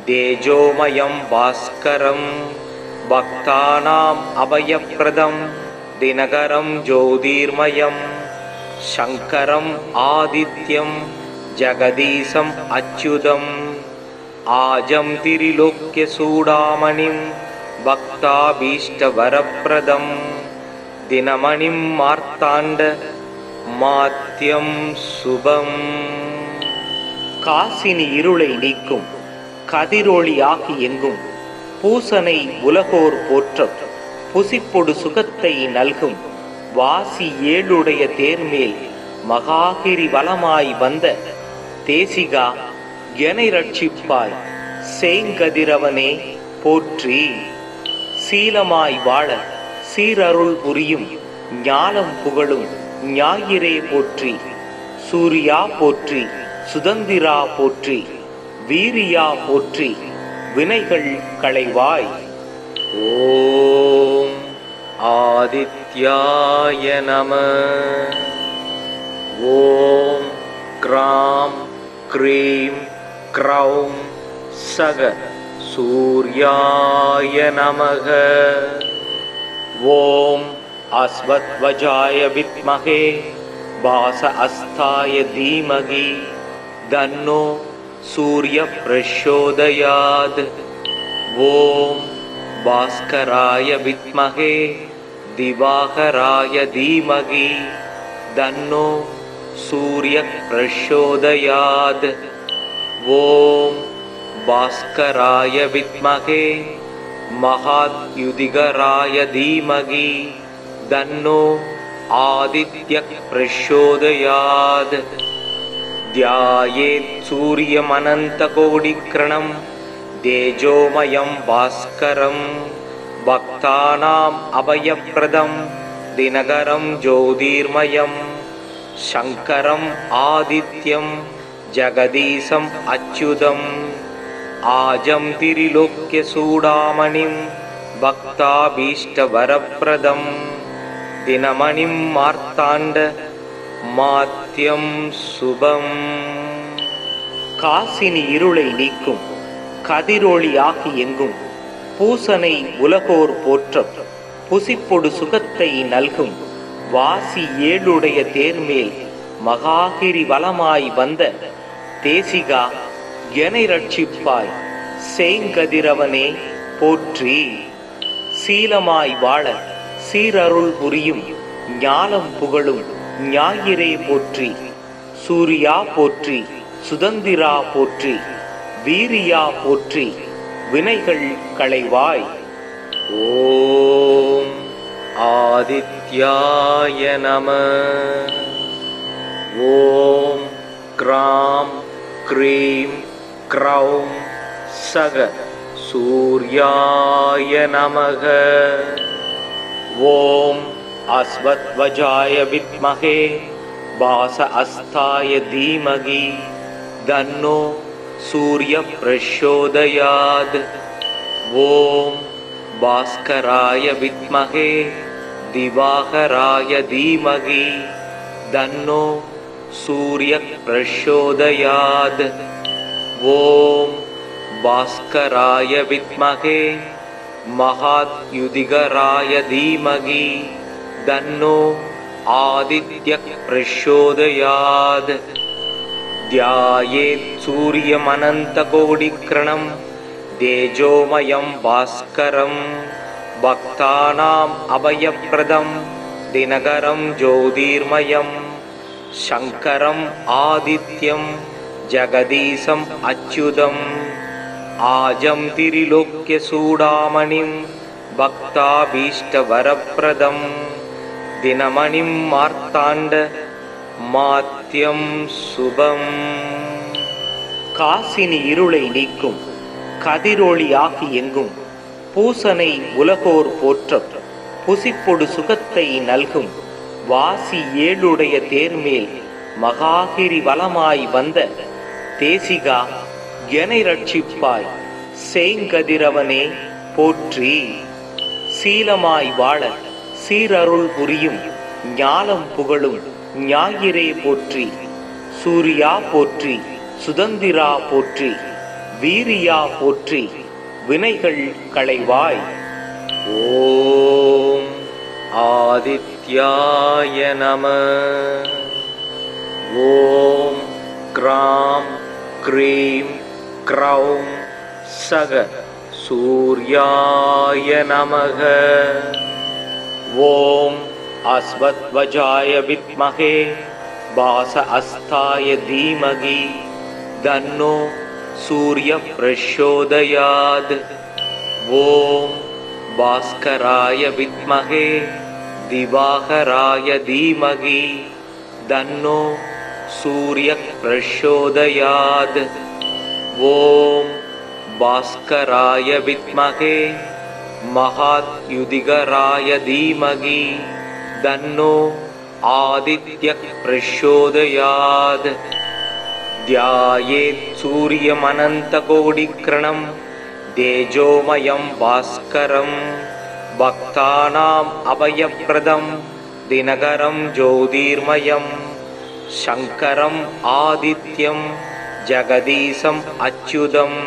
தேஜோமயம் பாஸ்கரம் பக்தானாம் அபயப்ரதம் தினகரம் ஜோதிர்மயம் சங்கரம் ஆதித்யம் ஜகதீசம் அச்சுதம் ஆஜம் திரிலோக்ய சூடாமணிம் பக்தாபீஷ்டவரப்ரதம் தினமணிம் மார்த்தாண்ட மாத்யம் சுபம். காசினி இருளை நீக்கும் கதிரொளியாகி எங்கும் பூசனை உலகோர் போற்றம் புசிப்பொடு சுகத்தை நல்கும் வாசி ஏழுடைய தேர்மேல் மகாகிரி வலமாய் வந்த தேசிகா எனை ரட்சிப்பாய் சேங்கதிரவனே போற்றி. சீலமாய் வாழ சீரருள் புரியும் ஞானம் புகழும் ஞாயிறே போற்றி. சூர்யா போற்றி, சுதந்திரா போற்றி, வீரியா போற்றி, வினைகள் களைவாய். ஓம் ஆதித்யாய நம. ஓம் க்ராம் க்ரீம் க்ரௌம் சக சூர்யாய நமக. ஓம் அஸ்வத்வஜாய வித்மகே பாச அஸ்தாய தீமகி தன்னோ சூரிய பிரச்சோதயாத். ஓம் பாஸ்கராய வித்மகே திவாகராய தீமகி தன்னோ சூரிய பிரச்சோதயாத். ஓம் பாஸ்கராய வித்மகே மகாத்யுதிகராய தீமகி தன்னோ ஆதித்யः பிரச்சோதயாத். த்யாயேத் சூரியமனந்தகோடிக்ரணம் தேஜோமயம் பாஸ்கரம் பக்தானாம் அபயப்ரதம் தினகரம் ஜோதிர்மயம் சங்கரம் ஆதித்யம் ஜகதீசம் அச்சுதம் ஆஜம் திரிலோக்ய சூடாமணிம் பக்தாபீஷ்டவரப்ரதம் தினமணிம் மார்த்தாண்ட மாத்யம் சுபம். காசினி இருளை நீக்கும் கதிரொளியாகி எங்கும் பூசனை உலகோர் போற்றம் புசிப்பொடு சுகத்தை நல்கும் வாசி ஏழுடைய தேர்மேல் மகாகிரி வலமாய் வந்த தேசிகா எனை ரட்சிப்பாய் சேங்கதிரவனே போற்றி. சீலமாய் வாழ சீரருள் புரியும் ஞாலம் புகழும் ஞாயிறே போற்றி. சூர்யா போற்றி, சுதந்திரா போற்றி, வீரியா போற்றி, வினைகள் களைவாய். ஓம் ஆதித்யாய நம. ஓம் க்ராம் க்ரீம் க்ரௌம் சக சூர்யாய நமக. ஓம் அஸ்வத்வஜாய வித்மஹே வாச அஸ்தாய தீமகி தன்னோ சூரிய பிரச்சோதயாத். ஓம் பாஸ்கராய வித்மஹே திவாகராய தீமகி தன்னோ சூரிய பிரச்சோதயாத். ஓம் பாஸ்கராய வித்மஹே மகாத்யுதிகராய தீமகி தன்னோ ஆதித்ய பிரச்சோதயாத். த்யாயேத் சூரியமனந்தகோடிக்ரணம் தேஜோமயம் பாஸ்கரம் பக்தானாம் அபயப்ரதம் தினகரம் ஜோதிர்மயம் சங்கரம் ஆதித்யம் ஜகதீசம் அச்சுதம் ஆஜம் திரிலோக்ய சூடாமணிம் பக்தாபீஷ்டவரப்ரதம் தினமணிம் மார்த்தாண்ட மாத்யம் சுபம். காசினி இருளை நீக்கும் கதிரொளி ஆகி எங்கும் பூசனை உலகோர் போற்ற புசிப்பொடு சுகத்தை நல்கும் வாசி ஏழுடைய தேர்மேல் மகாகிரி வலமாய் வந்த தேசிகா எனை ரட்சிப்பாய் சேங்கதிரவனே போற்றி. சீலமாய் வாழ சீரருள் புரியும் ஞாலம் புகழும் ஞாயிறே போற்றி. சூர்யா போற்றி, சுதந்திரா போற்றி, வீரியா போற்றி, வினைகள் களைவாய். ஓம் ஆதித்யாய நம. ஓம் க்ராம் க்ரீம் க்ரௌம் சக சூர்யாய நமக. ஓம் அஸ்வத்வஜாய வித்மஹே வாச அஸ்தாய தீமகி தன்னோ சூரிய பிரச்சோதயாத். ஓம் பாஸ்கராய வித்மஹே திவாகராய தீமகி தன்னோ சூரிய பிரச்சோதயாத். ஓம் பாஸ்கராய வித்மஹே மகாத்யுதிகராய தீமகி தன்னோ ஆதித்ய பிரச்சோதயாத். த்யாயேத் சூரியமனந்தகோடிக்ரணம் தேஜோமயம் பாஸ்கரம் பக்தானாம் அபயப்ரதம் தினகரம் ஜோதிர்மயம் சங்கரம் ஆதித்யம் ஜகதீசம் அச்சுதம்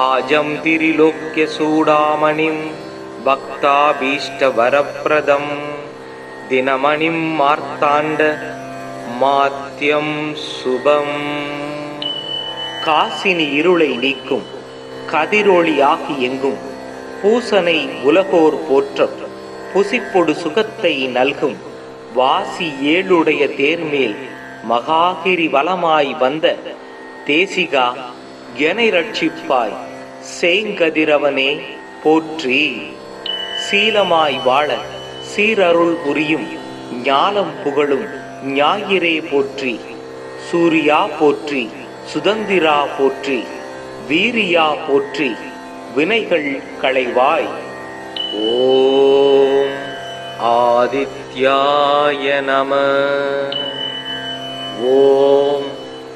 ஆஜம் திரிலோக்ய சூடாமணிம் பக்தாபீஷ்டவரப்ரதம் தினமணிம் மார்த்தாண்ட மாத்யம் சுபம். காசினி இருளை நீக்கும் கதிரொளி ஆகி எங்கும் பூசனை உலகோர் போற்ற புசிப்பொடு சுகத்தை நல்கும் வாசி ஏழுடைய தேர்மேல் மகாகிரி வலமாய் வந்த தேசிகா எனை ரட்சிப்பாய் சேங்கதிரவனே போற்றி. சீலமாய் வாழ சீரருள் புரியும் ஞாலம் புகழும் ஞாயிறே போற்றி. சூர்யா போற்றி, சுதந்திரா போற்றி, வீரியா போற்றி, வினைகள் களைவாய். ஓம் ஆதித்யாய நம. ஓம்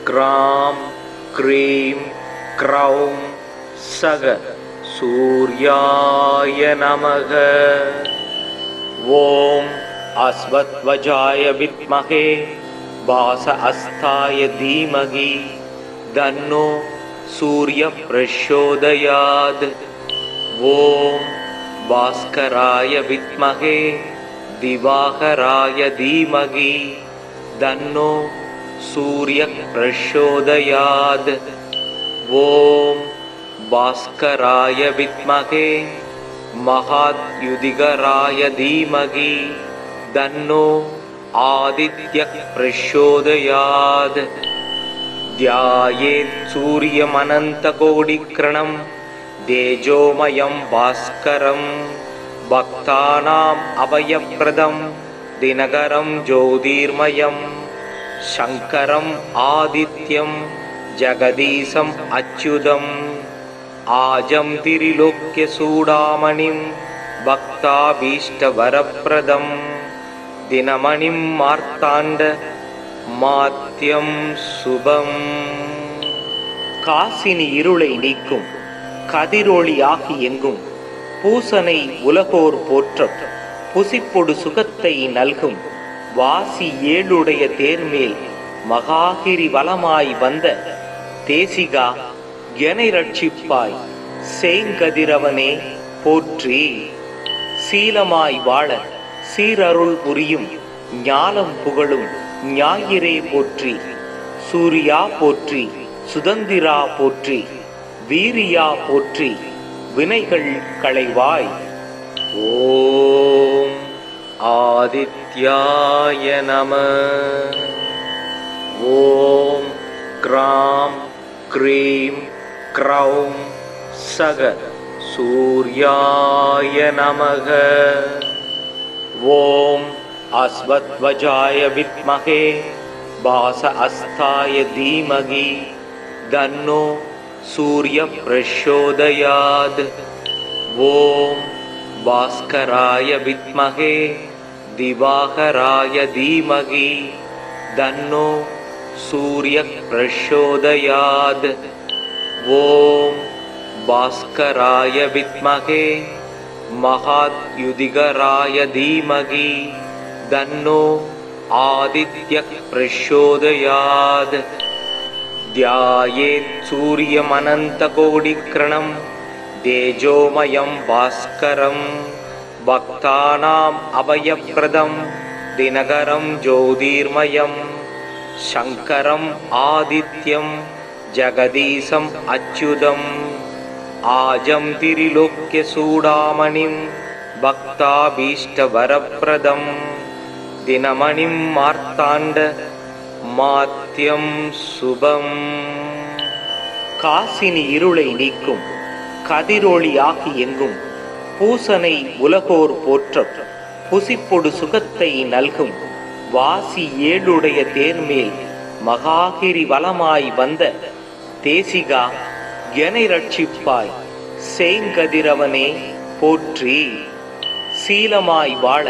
க்ராம் க்ரீம் க்ரௌம் சக சூர்யாய நமக. ஓம் அஸ்வத்வஜாய வித்மஹே வாச அஸ்தாய தீமகி தன்னோ சூரிய பிரச்சோதயாத். ஓம் பாஸ்கராய வித்மஹே திவாகராய தீமகி தன்னோ सूर्यः प्रचोदयात्। ॐ भास्कराय विद्महे महाद्युतिकराय धीमहि तन्नो आदित्यः प्रचोदयात्। ध्यायेत् सूर्यमनन्तकोटिकिरणं तेजोमयं भास्करं भक्तानाम् अभयप्रदं दिनकरं ज्योतिर्मयं शङ्करम् आदित्यं जगदीशम् अच्युतम् आजं त्रिलोक्यचूडामणिं भक्ताभीष्टवरप्रदं दिनमणिं मार्ताण्ड மாத்யம் சுபம். காசினி இருளை நீக்கும் கதிரொளியாகி எங்கும் பூசனை உலகோர் போற்றம் புசிப்பொடு சுகத்தை நல்கும் வாசி ஏழுடைய தேர்மேல் மகாகிரி வலமாய் வந்த தேசிகா எனை ரட்சிப்பாய் சேங்கதிரவனே போற்றி. சீலமாய் வாழ சீரருள் புரியும் ஞாலம் புகழும் ஞாயிறே போற்றி. சூர்யா போற்றி, சுதந்திரா போற்றி, வீரியா போற்றி, வினைகள் களைவாய். ஓம் ஆதித்யாய நம. ஓம் க்ராம் க்ரீம் க்ரௌம் சக சூர்யாய நமக. ஓம் अस्वत्वजाय विद्महे भास अस्ताय धीमहि तन्नो सूर्यः प्रचोदयात्। ॐ भास्कराय विद्महे दिवाकराय धीमहि तन्नो सूर्यः प्रचोदयात्। ॐ भास्कराय विद्महे महाद्युतिकराय धीमहि तन्नो आदित्यः प्रचोदयात्। ध्यायेत् सूर्यमनन्तकोटिकिरणं तेजोमयं भास्करं भक्तानाम् अभयप्रदं दिनकरं ज्योतिर्मयं शङ्करम् आदित्यं जगदीशम् अच्युतम् आजं त्रिलोक्यचूडामणिं भक्ताभीष्टवरप्रदं दिनमणिं मार्ताण्ड மாத்யம் சுபம். காசினி இருளை நீக்கும் கதிரொளியாகி எங்கும் பூசனை உலகோர் போற்றம் புசிப்பொடு சுகத்தை நல்கும் வாசி ஏழுடைய தேர்மேல் மகாகிரி வலமாய் வந்த தேசிகா எனை ரட்சிப்பாய் சேங்கதிரவனே போற்றி. சீலமாய் வாழ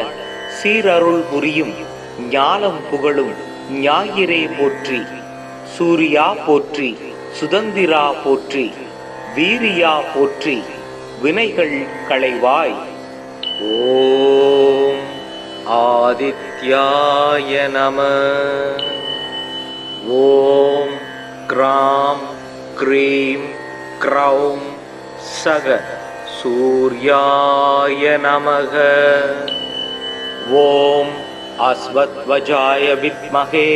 சீரருள் புரியும் ஞாலம் புகழும் ஞாயிறே போற்றி. சூர்யா போற்றி, சுதந்திரா போற்றி, வீரியா போற்றி, வினைகள் களைவாய். ஓம் ஆதித்யாய நம. ஓம் க்ராம் க்ரீம் க்ரௌம் சக சூர்யாய நமக. ஓம் अस्वत्वजाय विद्महे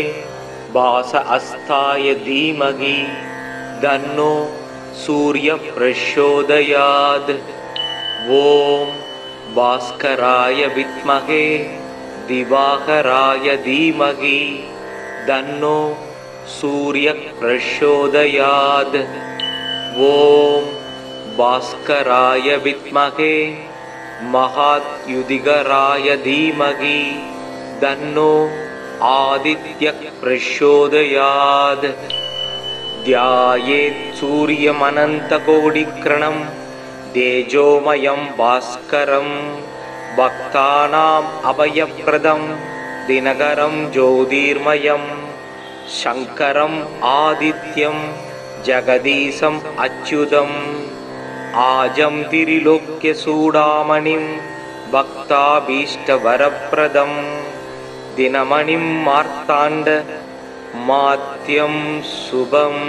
भास अस्ताय धीमहि तन्नो सूर्यः प्रचोदयात्। ॐ भास्कराय विद्महे दिवाकराय धीमहि तन्नो सूर्यः प्रचोदयात्। ॐ भास्कराय विद्महे महाद्युतिकराय धीमहि तन्नो आदित्यः प्रचोदयात्। ध्यायेत् सूर्यमनन्तकोटिकिरणं तेजोमयं भास्करं भक्तानाम् अभयप्रदं दिनकरं ज्योतिर्मयं शङ्करम् आदित्यं जगदीशम् अच्युतम् आजं त्रिलोक्यचूडामणिं भक्ताभीष्टवरप्रदं दिनमणिं मार्ताण्ड மாத்யம் சுபம்.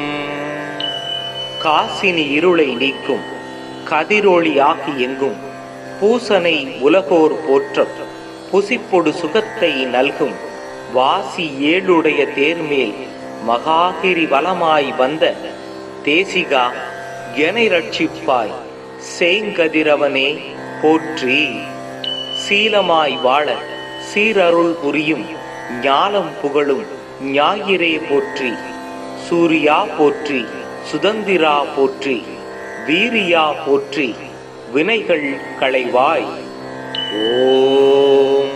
காசினி இருளை நீக்கும் கதிரொளியாகி எங்கும் பூசனை உலகோர் போற்றம் புசிப்பொடு சுகத்தை நல்கும் வாசி ஏழுடைய தேர்மேல் மகாகிரி வலமாய் வந்த தேசிகா எனை ரட்சிப்பாய் சேங்கதிரவனே போற்றி. சீலமாய் வாழ சீரருள் புரியும் ஞாலம் புகழும் ஞாயிறே போற்றி. சூர்யா போற்றி, சுதந்திரா போற்றி, வீரியா போற்றி, வினைகள் களைவாய். ஓம்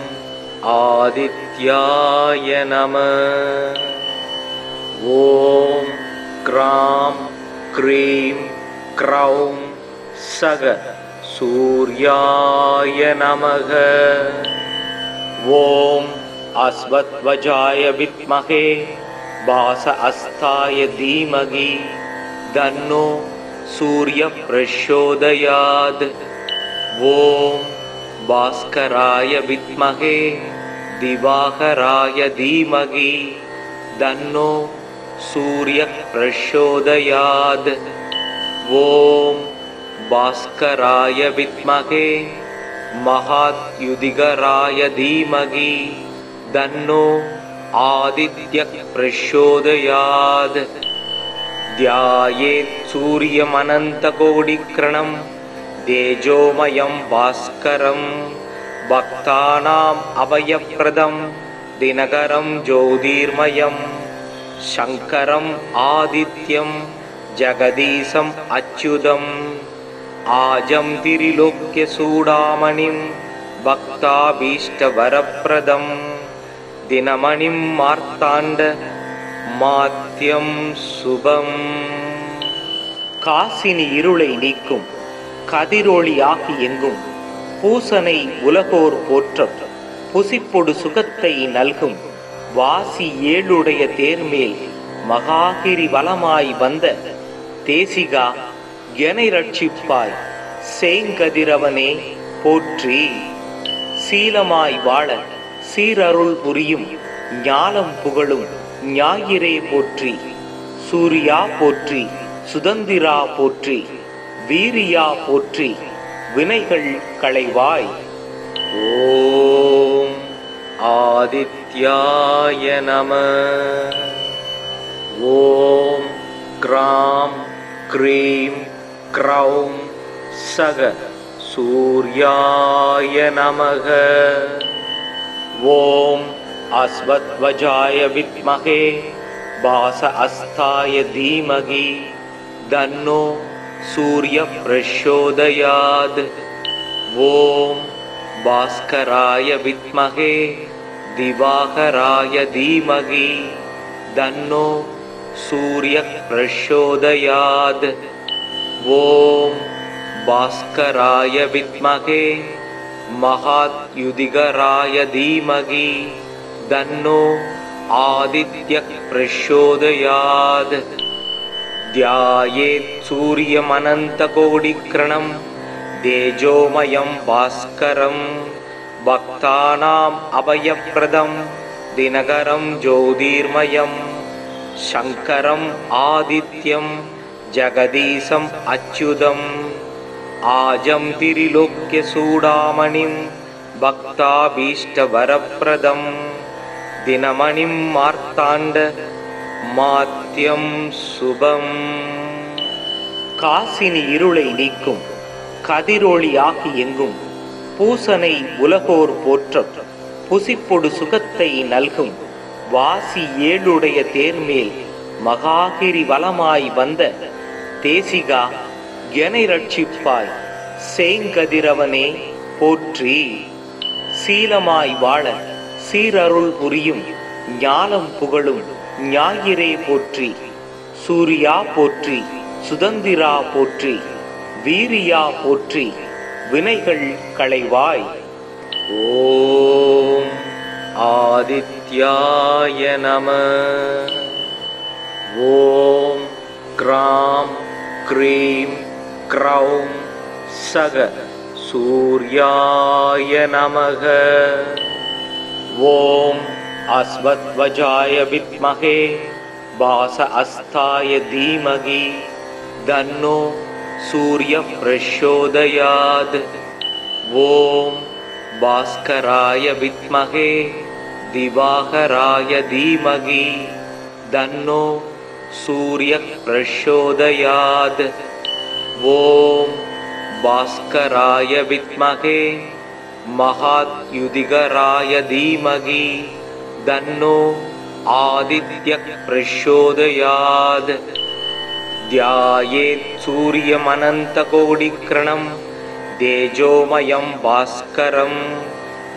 ஆதித்யாய நம. ஓம் க்ராம் க்ரீம் க்ரௌம் சக சூர்யாய நமக. ஓம் அஸ்வத்வஜாய வித்மகே வாச அஸ்தாய தீமகி தன்னோ சூரிய பிரச்சோதயாத். ஓம் பாஸ்கராய வித்மகே திவாகராய தீமகி தன்னோ சூரிய பிரச்சோதயாத். ஓம் பாஸ்கராய வித்மகே மகாத்யுதிகராய தீமகி தன்னோ ஆதித்ய பிரச்சோதயாத். த்யாயேத் சூரியமனந்தகோடிக்ரணம் தேஜோமயம் பாஸ்கரம் பக்தானாம் அபயப்ரதம் தினகரம் ஜோதிர்மயம் சங்கரம் ஆதித்யம் ஜகதீசம் அச்சுதம் ஆஜம் திரிலோக்ய சூடாமணிம் பக்தாபீஷ்டவரப்ரதம் தினமணிம் மார்த்தாண்ட மாத்யம் சுபம். காசினி இருளை நீக்கும் கதிரொளியாகி எங்கும் பூசனை உலகோர் போற்றம் புசிப்பொடு சுகத்தை நல்கும் வாசி ஏழுடைய தேர்மேல் மகாகிரி வலமாய் வந்த தேசிகா எனை ரட்சிப்பாய் சேங்கதிரவனே போற்றி. சீலமாய் வாழ சீரருள் புரியும் ஞாலம் புகழும் ஞாயிறே போற்றி. சூர்யா போற்றி, சுதந்திரா போற்றி, வீரியா போற்றி, வினைகள் களைவாய். ஓம் ஆதித்யாய நம. ஓம் க்ராம் க்ரீம் க்ரௌம் சக சூர்யாய நமக. ஓம் அஸ்வத்வஜாய வித்மகே வாச அஸ்தாய தீமகி தன்னோ சூரிய பிரச்சோதயாத். ஓம் பாஸ்கராய வித்மகே திவாகராய தீமகி தன்னோ சூரிய பிரச்சோதயாத். ஓம் பாஸ்கராய வித்மகே மகாத்யுதிகராய தீமகி தன்னோ ஆதித்ய பிரச்சோதயாத். த்யாயேத் சூரியமனந்தகோடிக்ரணம் தேஜோமயம் பாஸ்கரம் பக்தானாம் அபயப்ரதம் தினகரம் ஜோதிர்மயம் சங்கரம் ஆதித்யம் ஜகதீசம் அச்சுதம் ஆஜம் திரிலோக்ய சூடாமணிம் பக்தாபீஷ்டவரப்ரதம் தினமணிம் மார்த்தாண்ட மாத்யம் சுபம். காசினி இருளை நீக்கும் கதிரொளியாகி எங்கும் பூசனை உலகோர் போற்றம் புசிப்பொடு சுகத்தை நல்கும் வாசி ஏழுடைய தேர்மேல் மகாகிரி வலமாய் வந்த தேசிகா எனை ரட்சிப்பாய் சேங்கதிரவனே போற்றி. சீலமாய் வாழ சீரருள் புரியும் ஞாலம் புகழும் ஞாயிறே போற்றி. சூர்யா போற்றி, சுதந்திரா போற்றி, வீரியா போற்றி, வினைகள் களைவாய். ஓம் ஆதித்யாய நம. ஓம் க்ராம் க்ரீம் க்ரௌம் சக சூர்யாய நமக. ஓம் அஸ்வத்வஜாய வித்மகே வாச அஸ்தாய தீமகி தன்னோ சூரிய பிரச்சோதயாத். ஓம் பாஸ்கராய வித்மகே திவாகராய தீமகி தன்னோ சூரிய பிரசோதயாத். ஓம் பாஸ்கராய வித்மகே மகாத்யுதிகராய தீமகி தன்னோ ஆதித்ய பிரசோதயாத். த்யாயேத் சூரியமனந்தகோடிக்ரணம் தேஜோமயம் பாஸ்கரம்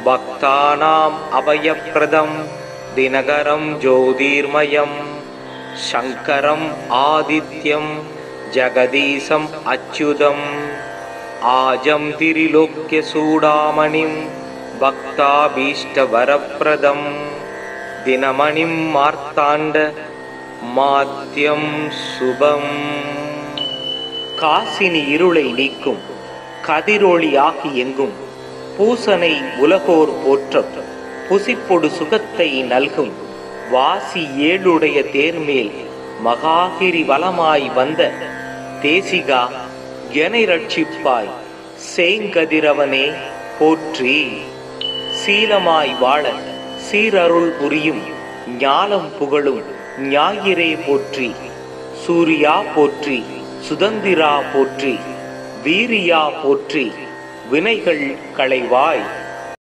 பக்தானாம் அபயப்ரதம் தினகரம் ஜோதிர்மயம் சங்கரம் ஆதித்யம் ஜகதீசம் அச்சுதம் ஆஜம் திரிலோக்ய சூடாமணிம் பக்தாபீஷ்டவரப்ரதம் தினமணிம் மார்த்தாண்ட மாத்யம் சுபம். காசினி இருளை நீக்கும் கதிரொளியாகி எங்கும் பூசனை உலகோர் போற்றம் புசிப்பொடு சுகத்தை நல்கும் வாசி ஏழுடைய தேர்மேல் மகாகிரி வலமாய் வந்த தேசிகா எனை ரட்சிப்பாய் சேங்கதிரவனே போற்றி. சீலமாய் வாழ சீரருள் புரியும் ஞானம் புகழும் ஞாயிறே போற்றி. சூர்யா போற்றி, சுதந்திரா போற்றி, வீரியா போற்றி, வினைகள் களைவாய்.